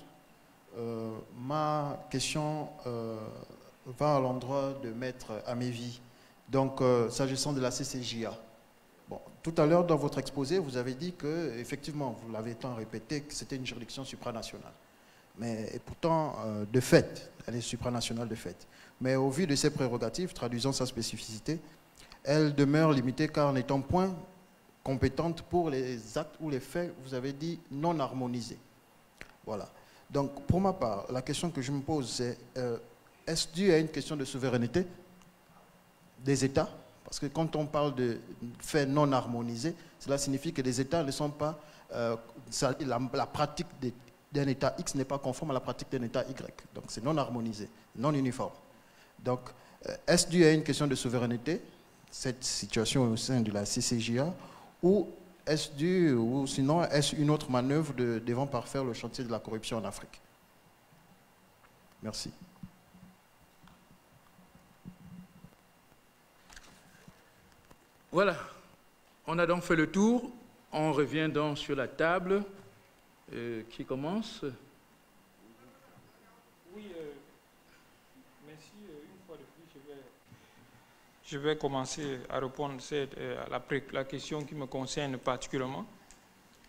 Ma question va à l'endroit de Maître Amévi. Donc, s'agissant de la CCJA. Bon, tout à l'heure, dans votre exposé, vous avez dit que, effectivement, vous l'avez tant répété, que c'était une juridiction supranationale. Mais pourtant, de fait, elle est supranationale de fait. Mais au vu de ses prérogatives, traduisant sa spécificité, elle demeure limitée car n'étant point compétente pour les actes ou les faits, vous avez dit, non harmonisés. Voilà. Donc, pour ma part, la question que je me pose, c'est est-ce dû à une question de souveraineté des États? Parce que quand on parle de faits non harmonisés, cela signifie que les États ne sont pas... la pratique d'un État X n'est pas conforme à la pratique d'un État Y. Donc, c'est non harmonisé, non uniforme. Donc, est-ce dû à une question de souveraineté, cette situation au sein de la CCJA, ou est-ce dû, ou sinon, est-ce une autre manœuvre devant parfaire le chantier de la corruption en Afrique? Merci. Voilà, on a donc fait le tour. On revient donc sur la table. Qui commence? Oui, merci. Une fois de plus, je vais commencer à répondre à la question qui me concerne particulièrement,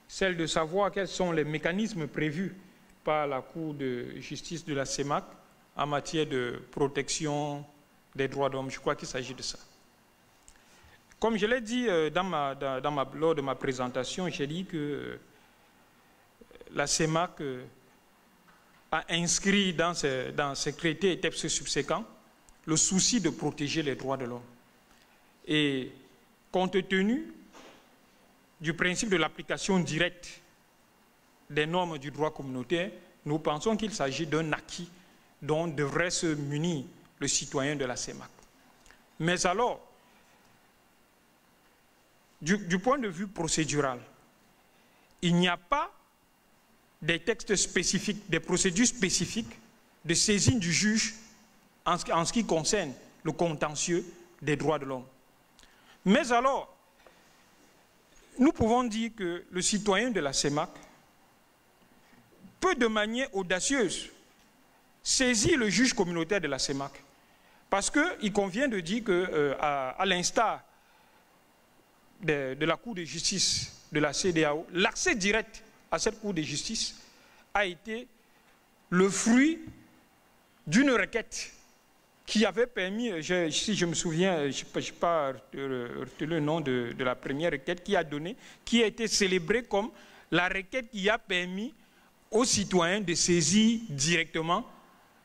celle de savoir quels sont les mécanismes prévus par la Cour de justice de la CEMAC en matière de protection des droits de l'homme. Je crois qu'il s'agit de ça. Comme je l'ai dit lors de ma présentation, j'ai dit que la CEMAC a inscrit dans ses traités et textes subséquents le souci de protéger les droits de l'homme. Et compte tenu du principe de l'application directe des normes du droit communautaire, nous pensons qu'il s'agit d'un acquis dont devrait se munir le citoyen de la CEMAC. Mais alors, du point de vue procédural, il n'y a pas des textes spécifiques, des procédures spécifiques de saisine du juge en ce qui concerne le contentieux des droits de l'homme. Mais alors, nous pouvons dire que le citoyen de la CEMAC peut de manière audacieuse saisir le juge communautaire de la CEMAC Parce qu'il convient de dire qu'à l'instar de la Cour de justice de la CEDEAO, l'accès direct à cette Cour de justice a été le fruit d'une requête qui avait permis, si je me souviens, je n'ai pas retenu le nom de la première requête, qui a été célébrée comme la requête qui a permis aux citoyens de saisir directement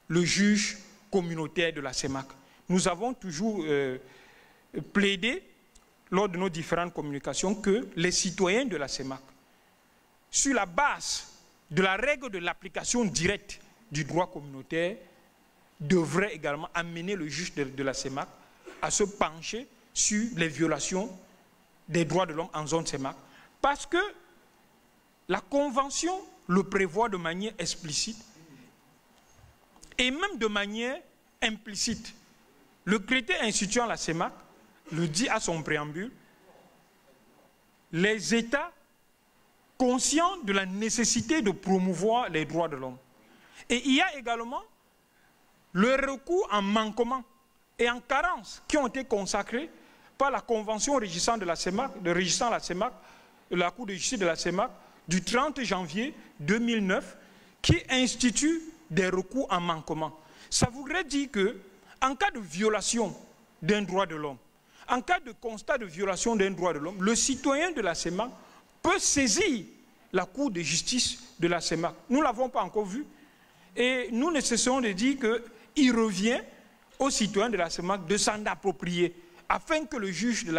le juge communautaire de la CEMAC. Nous avons toujours plaidé, lors de nos différentes communications, que les citoyens de la CEMAC, sur la base de la règle de l'application directe du droit communautaire, devraient également amener le juge de la CEMAC à se pencher sur les violations des droits de l'homme en zone CEMAC. Parce que la Convention le prévoit de manière explicite et même de manière implicite. Le traité instituant la CEMAC le dit à son préambule, les États conscients de la nécessité de promouvoir les droits de l'homme. Et il y a également le recours en manquement et en carence qui ont été consacrés par la Convention régissant la CEMAC, la Cour de justice de la CEMAC, du 30 janvier 2009, qui institue des recours en manquement. Ça voudrait dire qu'en cas de violation d'un droit de l'homme, en cas de constat de violation d'un droit de l'homme, le citoyen de la CEMAC peut saisir la Cour de justice de la CEMAC. Nous ne l'avons pas encore vu. Et nous ne cessons de dire qu'il revient aux citoyens de la CEMAC de s'en approprier, afin que le juge de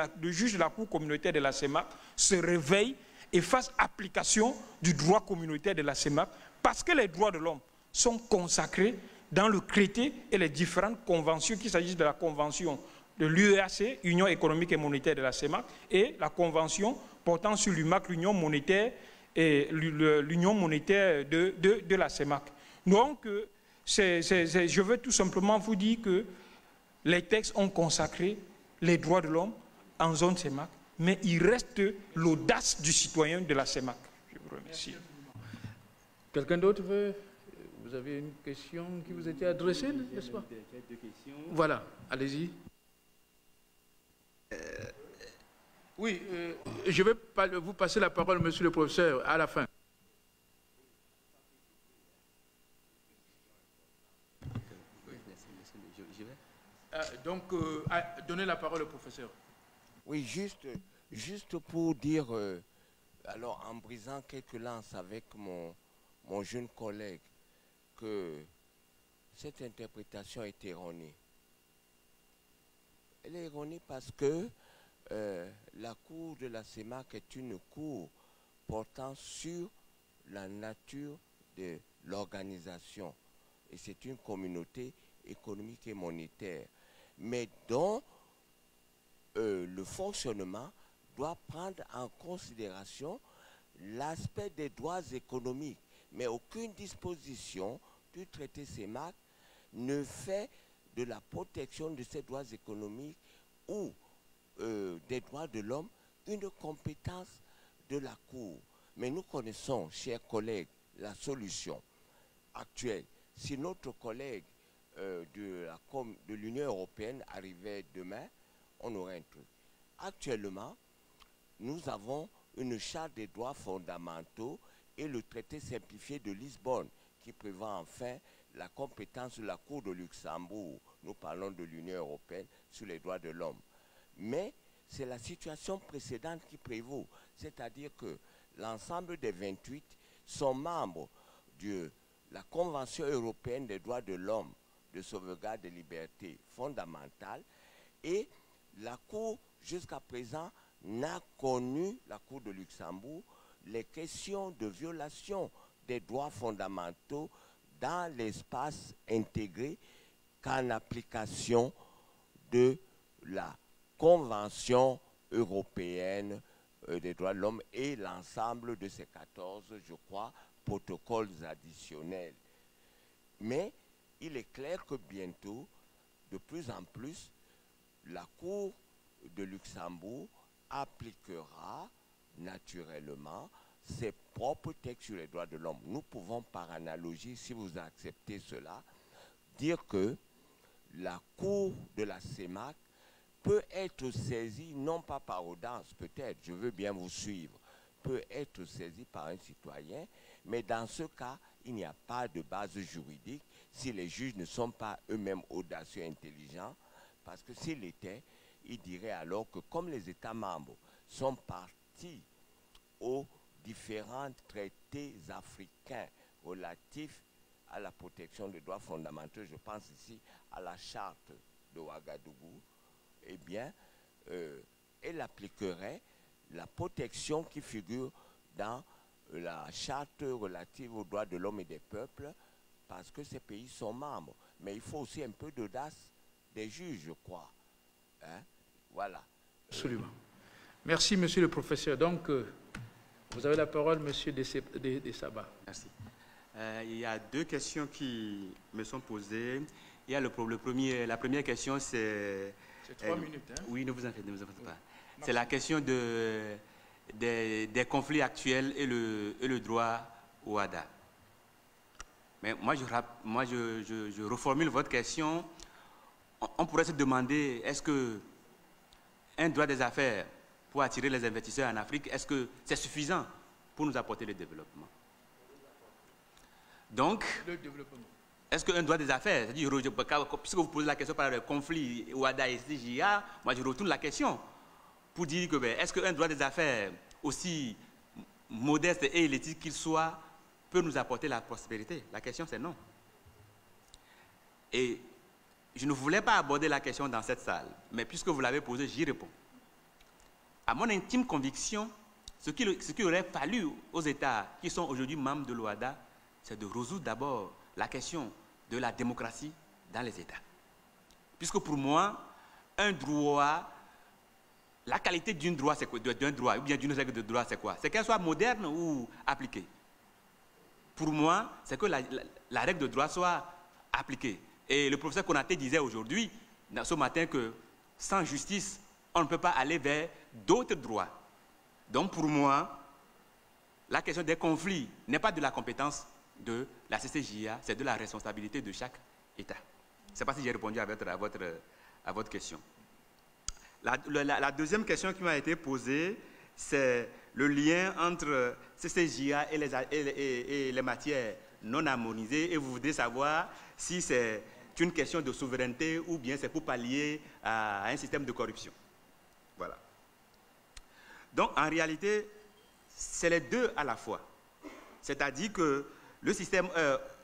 la Cour communautaire de la CEMAC se réveille et fasse application du droit communautaire de la CEMAC, parce que les droits de l'homme sont consacrés dans le traité et les différentes conventions, qu'il s'agisse de la convention de l'UEAC, Union économique et monétaire de la CEMAC, et la convention portant sur l'UMAC, l'Union monétaire et l'Union monétaire de la CEMAC. Donc, je veux tout simplement vous dire que les textes ont consacré les droits de l'homme en zone CEMAC, mais il reste l'audace du citoyen de la CEMAC. Je vous remercie. Quelqu'un d'autre veut? Vous avez une question qui vous était adressée, n'est-ce pas? Voilà, allez-y. Oui, je vais vous passer la parole, monsieur le professeur, à la fin. Donc, donnez la parole au professeur. Oui, juste pour dire, alors en brisant quelques lances avec mon jeune collègue, que cette interprétation est erronée. Elle est erronée parce que la cour de la CEMAC est une cour portant sur la nature de l'organisation. Et c'est une communauté économique et monétaire, mais dont le fonctionnement doit prendre en considération l'aspect des droits économiques. Mais aucune disposition du traité CEMAC ne fait de la protection de ces droits économiques ou des droits de l'homme une compétence de la Cour. Mais nous connaissons, chers collègues, la solution actuelle. Si notre collègue de l'Union européenne arrivait demain, on aurait un truc. Actuellement, nous avons une charte des droits fondamentaux et le traité simplifié de Lisbonne qui prévoit enfin la compétence de la Cour de Luxembourg. Nous parlons de l'Union européenne sur les droits de l'homme. Mais c'est la situation précédente qui prévaut, c'est-à-dire que l'ensemble des 28 sont membres de la Convention européenne des droits de l'homme de sauvegarde des libertés fondamentales, et la Cour, jusqu'à présent, n'a connu, la Cour de Luxembourg, les questions de violation des droits fondamentaux dans l'espace intégré qu'en application de la Convention européenne des droits de l'homme et l'ensemble de ces 14, je crois, protocoles additionnels. Mais il est clair que bientôt, de plus en plus, la Cour de Luxembourg appliquera naturellement ses propres textes sur les droits de l'homme. Nous pouvons, par analogie, si vous acceptez cela, dire que la Cour de la CEMAC peut être saisie, non pas par audience, peut-être, je veux bien vous suivre, peut être saisie par un citoyen, mais dans ce cas, il n'y a pas de base juridique si les juges ne sont pas eux-mêmes audacieux et intelligents, parce que s'ils l'étaient, ils diraient alors que comme les États membres sont partis aux différents traités africains relatifs à la protection des droits fondamentaux, je pense ici à la charte de Ouagadougou, eh bien, elle appliquerait la protection qui figure dans la charte relative aux droits de l'homme et des peuples, parce que ces pays sont membres. Mais il faut aussi un peu d'audace des juges, je crois. Hein? Voilà. Absolument. Merci, monsieur le professeur. Donc, vous avez la parole, monsieur Dessaba. Merci. Il y a deux questions qui me sont posées. Il y a la première question, c'est... C'est 3 minutes, hein? Oui, ne vous en faites pas. C'est la question des conflits actuels et le droit au WADA. Mais moi, je reformule votre question. On pourrait se demander, est-ce qu'un droit des affaires pour attirer les investisseurs en Afrique, est-ce que c'est suffisant pour nous apporter le développement? Donc, est-ce qu'un droit des affaires, c'est-à-dire, puisque vous posez la question par le conflit WADA et CJA, moi je retourne la question pour dire que est-ce qu'un droit des affaires, aussi modeste et élitiste qu'il soit, peut nous apporter la prospérité? La question c'est non. Et je ne voulais pas aborder la question dans cette salle, mais puisque vous l'avez posée, j'y réponds. À mon intime conviction, ce qu'il aurait fallu aux États qui sont aujourd'hui membres de l'OADA, c'est de résoudre d'abord la question de la démocratie dans les États. Puisque pour moi, un droit, la qualité d'un droit, c'est quoi? D'un droit, ou bien d'une règle de droit, c'est quoi? C'est qu'elle soit moderne ou appliquée. Pour moi, c'est que la règle de droit soit appliquée. Et le professeur Konaté disait aujourd'hui, ce matin, que sans justice, on ne peut pas aller vers d'autres droits. Donc pour moi, la question des conflits n'est pas de la compétence de la CCJA, c'est de la responsabilité de chaque État. Je ne sais pas si j'ai répondu à votre question. La deuxième question qui m'a été posée, c'est le lien entre CCJA et les matières non harmonisées. Et vous voudrez savoir si c'est une question de souveraineté ou bien c'est pour pallier à un système de corruption. Voilà. Donc, en réalité, c'est les deux à la fois. C'est-à-dire que le système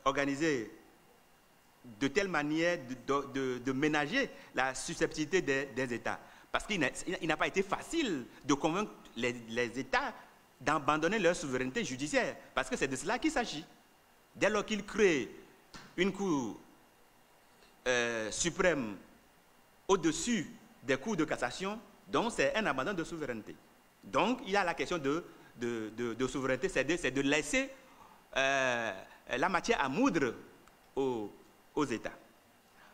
organisé de telle manière de ménager la susceptibilité des États. Parce qu'il n'a pas été facile de convaincre les États d'abandonner leur souveraineté judiciaire. Parce que c'est de cela qu'il s'agit. Dès lors qu'ils créent une cour suprême au-dessus des cours de cassation, donc c'est un abandon de souveraineté. Donc il y a la question de souveraineté, c'est de laisser la matière à moudre aux États.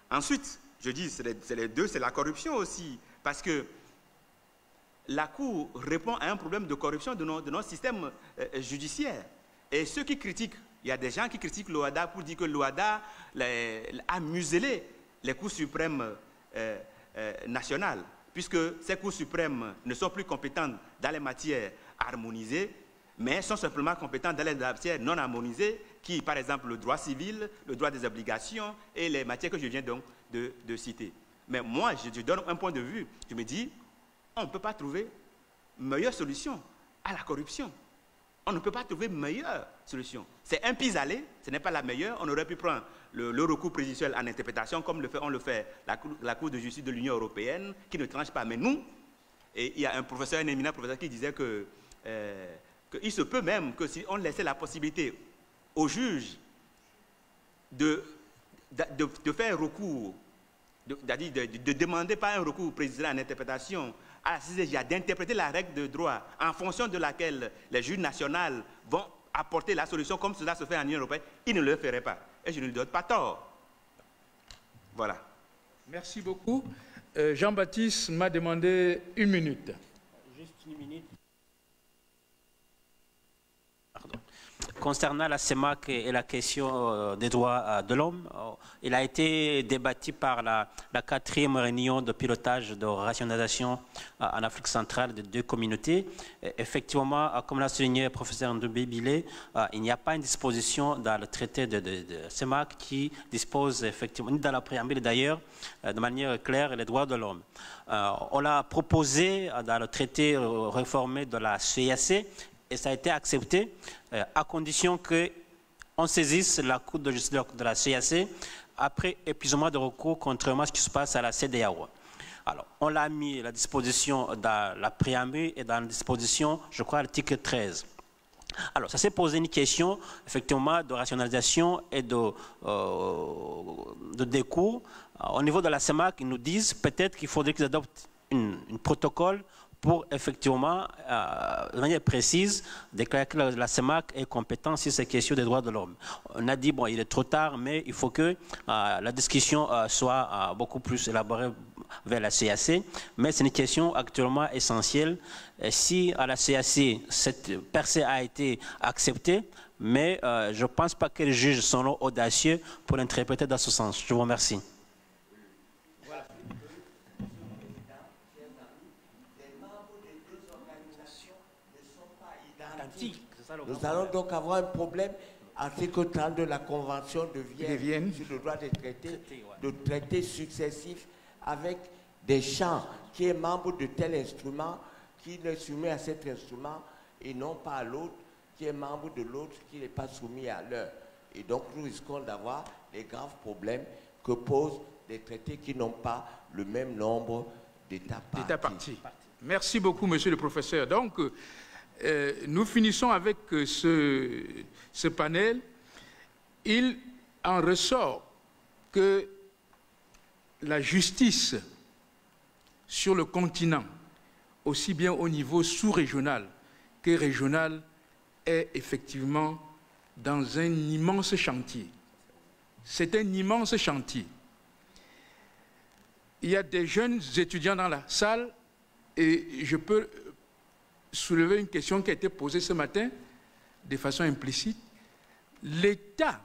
Ensuite, je dis, c'est les deux, c'est la corruption aussi, parce que la Cour répond à un problème de corruption de notre système judiciaire. Et ceux qui critiquent, il y a des gens qui critiquent l'OADA pour dire que l'OADA a muselé les cours suprêmes nationales, puisque ces cours suprêmes ne sont plus compétentes dans les matières harmonisées, mais sont simplement compétentes dans les matières non harmonisées, qui, par exemple, le droit civil, le droit des obligations et les matières que je viens donc de citer. Mais moi, je donne un point de vue. Je me dis, on ne peut pas trouver meilleure solution à la corruption. On ne peut pas trouver meilleure solution. C'est un pis-aller, ce n'est pas la meilleure. On aurait pu prendre le recours préjudiciel en interprétation, comme on le fait la Cour de justice de l'Union européenne, qui ne tranche pas. Mais nous, et il y a un professeur, un éminent professeur qui disait qu'il se peut même que si on laissait la possibilité aux juges de faire recours, de demander pas un recours préjudiciel en interprétation à la CCJA, d'interpréter la règle de droit en fonction de laquelle les juges nationaux vont apporter la solution comme cela se fait en Union européenne, ils ne le feraient pas. Et je ne lui donne pas tort. Voilà. Merci beaucoup. Jean-Baptiste m'a demandé 1 minute. Juste 1 minute. Pardon. concernant la CEMAC et la question des droits de l'homme, il a été débattu par la 4e réunion de pilotage de rationalisation en Afrique centrale de 2 communautés. Effectivement, comme l'a souligné le professeur Ndoumbe Bilé, il n'y a pas une disposition dans le traité de CEMAC qui dispose effectivement, ni dans la préambule d'ailleurs, de manière claire, les droits de l'homme. On l'a proposé dans le traité réformé de la CEAC et ça a été accepté à condition qu'on saisisse la Cour de justice de la CEAC après épuisement de recours, contrairement à ce qui se passe à la CEDEAO. Alors, on l'a mis la disposition dans la préambule et dans la disposition, je crois, l'article 13. Alors, ça s'est posé une question, effectivement, de rationalisation et de décours. Au niveau de la CEMAC, ils nous disent peut-être qu'il faudrait qu'ils adoptent un protocole pour effectivement, de manière précise, déclarer que la CEMAC est compétente sur ces questions des droits de l'homme. On a dit, bon, il est trop tard, mais il faut que la discussion soit beaucoup plus élaborée vers la CAC. Mais c'est une question actuellement essentielle. Si à la CAC, cette percée a été acceptée, mais je ne pense pas que les juges sont audacieux pour l'interpréter dans ce sens. Je vous remercie. Nous allons donc avoir un problème, article 30 de la Convention de Vienne sur le droit des traités, de traités successifs avec des champs qui est membre de tel instrument, qui est soumis à cet instrument et non pas à l'autre, qui est membre de l'autre, qui n'est pas soumis à leur. Et donc nous risquons d'avoir les graves problèmes que posent des traités qui n'ont pas le même nombre d'États parties. Merci beaucoup, monsieur le professeur. Donc, nous finissons avec ce panel. Il en ressort que la justice sur le continent, aussi bien au niveau sous-régional que régional, est effectivement dans un immense chantier. C'est un immense chantier. Il y a des jeunes étudiants dans la salle et je peux soulever une question qui a été posée ce matin de façon implicite. L'État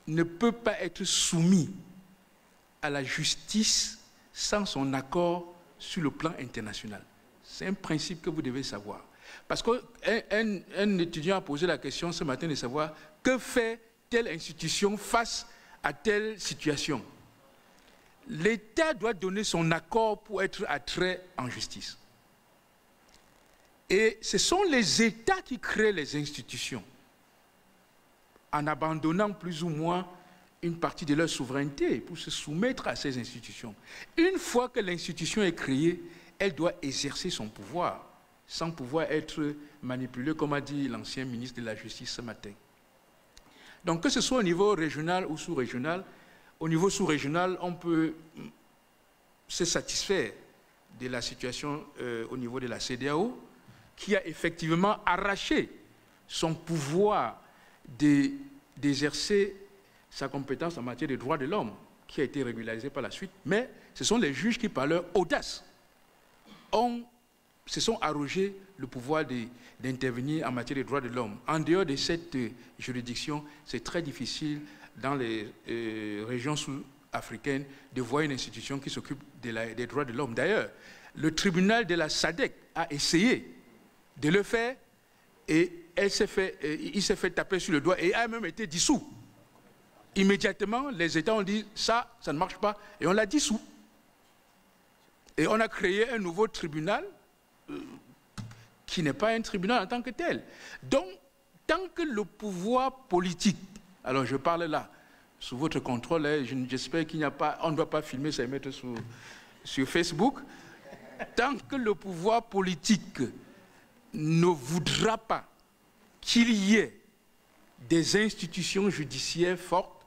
ne peut pas être soumis à la justice sans son accord sur le plan international. C'est un principe que vous devez savoir. Parce qu'un étudiant a posé la question ce matin de savoir que fait telle institution face à telle situation. L'État doit donner son accord pour être attrait en justice. Et ce sont les États qui créent les institutions, en abandonnant plus ou moins une partie de leur souveraineté pour se soumettre à ces institutions. Une fois que l'institution est créée, elle doit exercer son pouvoir, sans pouvoir être manipulée, comme a dit l'ancien ministre de la Justice ce matin. Donc que ce soit au niveau régional ou sous-régional, au niveau sous-régional, on peut se satisfaire de la situation au niveau de la CEDEAO, qui a effectivement arraché son pouvoir d'exercer sa compétence en matière de droits de l'homme, qui a été régularisé par la suite. Mais ce sont les juges qui, par leur audace, se sont arrogés le pouvoir d'intervenir en matière de droits de l'homme. En dehors de cette juridiction, c'est très difficile dans les régions sous-africaines de voir une institution qui s'occupe des droits de l'homme. D'ailleurs, le tribunal de la SADC a essayé de le faire et il s'est fait taper sur le doigt et a même été dissous. Immédiatement, les États ont dit ça ne marche pas et on l'a dissous. Et on a créé un nouveau tribunal qui n'est pas un tribunal en tant que tel. Donc, tant que le pouvoir politique, alors je parle là, sous votre contrôle, j'espère qu'il n'y a pas, on ne doit pas filmer ça et mettre sur Facebook, tant que le pouvoir politique ne voudra pas qu'il y ait des institutions judiciaires fortes,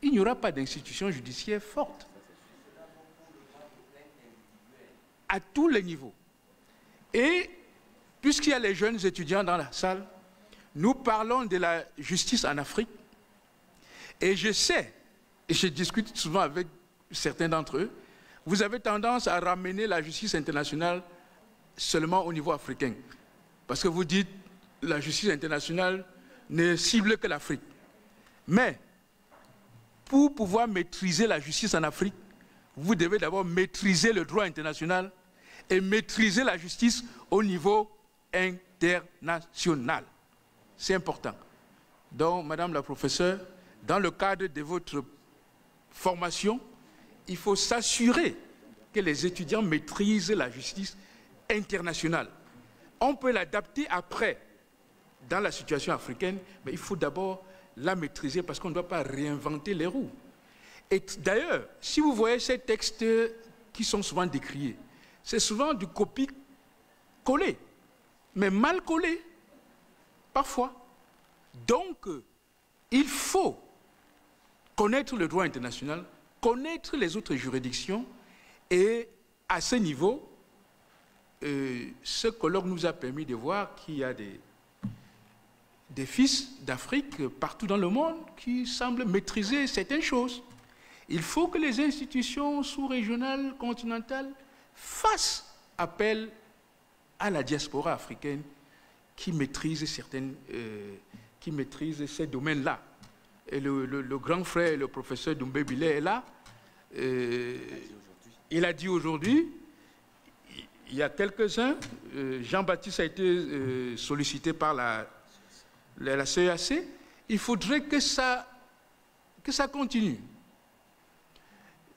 il n'y aura pas d'institutions judiciaires fortes. À tous les niveaux. Et puisqu'il y a les jeunes étudiants dans la salle, nous parlons de la justice en Afrique. Et je sais, et je discute souvent avec certains d'entre eux, vous avez tendance à ramener la justice internationale seulement au niveau africain. Parce que vous dites, la justice internationale ne cible que l'Afrique. Mais pour pouvoir maîtriser la justice en Afrique, vous devez d'abord maîtriser le droit international et maîtriser la justice au niveau international. C'est important. Donc, Madame la professeure, dans le cadre de votre formation, il faut s'assurer que les étudiants maîtrisent la justice internationale. On peut l'adapter après dans la situation africaine, mais il faut d'abord la maîtriser parce qu'on ne doit pas réinventer les roues. Et d'ailleurs, si vous voyez ces textes qui sont souvent décriés, c'est souvent du copie-coller, mais mal collé, parfois. Donc, il faut connaître le droit international, connaître les autres juridictions, et à ce niveau, ce colloque nous a permis de voir qu'il y a des fils d'Afrique partout dans le monde qui semblent maîtriser certaines choses. Il faut que les institutions sous-régionales, continentales, fassent appel à la diaspora africaine qui maîtrise ces domaines-là. Et le grand frère, le professeur Doumbé Bilé est là. Il a dit aujourd'hui, il y a quelques-uns, Jean-Baptiste a été sollicité par la CEAC, il faudrait que ça continue.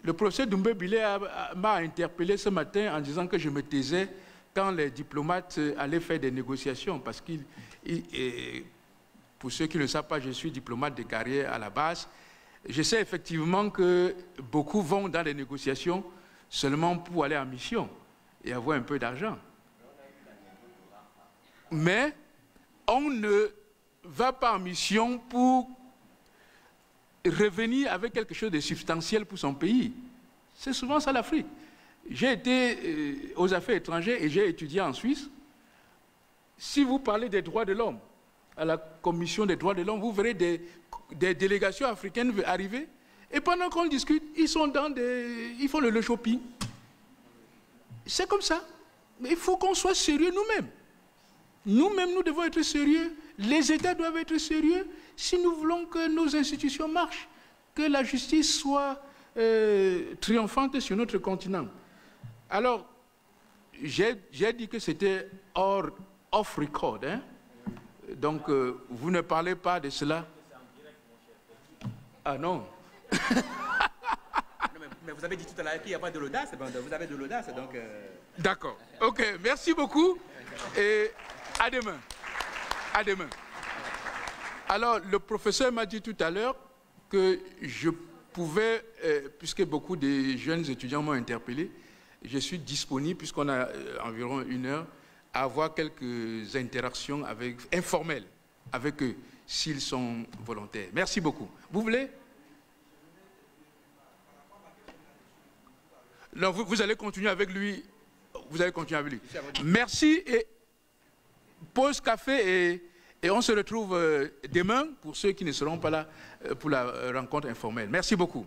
Le professeur Doumbé Bilé m'a interpellé ce matin en disant que je me taisais quand les diplomates allaient faire des négociations, parce que, pour ceux qui ne le savent pas, je suis diplomate de carrière à la base. Je sais effectivement que beaucoup vont dans les négociations seulement pour aller en mission et avoir un peu d'argent. Mais on ne va pas en mission pour revenir avec quelque chose de substantiel pour son pays. C'est souvent ça l'Afrique. J'ai été aux affaires étrangères et j'ai étudié en Suisse. Si vous parlez des droits de l'homme, à la commission des droits de l'homme, vous verrez des délégations africaines arriver et pendant qu'on discute, ils font le shopping. C'est comme ça. Mais il faut qu'on soit sérieux nous-mêmes. Nous-mêmes, nous devons être sérieux. Les États doivent être sérieux si nous voulons que nos institutions marchent, que la justice soit triomphante sur notre continent. Alors, j'ai dit que c'était off record. Hein? Donc, vous ne parlez pas de cela. Ah non. Mais vous avez dit tout à l'heure qu'il n'y a pas de l'audace. Vous avez de l'audace, donc... D'accord. OK. Merci beaucoup. Et à demain. À demain. Alors, le professeur m'a dit tout à l'heure que je pouvais, puisque beaucoup de jeunes étudiants m'ont interpellé, je suis disponible, puisqu'on a environ 1 heure, à avoir quelques interactions informelles avec eux, s'ils sont volontaires. Merci beaucoup. Vous voulez? Non, vous allez continuer avec lui. Vous allez continuer avec lui. Merci et pause café et on se retrouve demain pour ceux qui ne seront pas là pour la rencontre informelle. Merci beaucoup.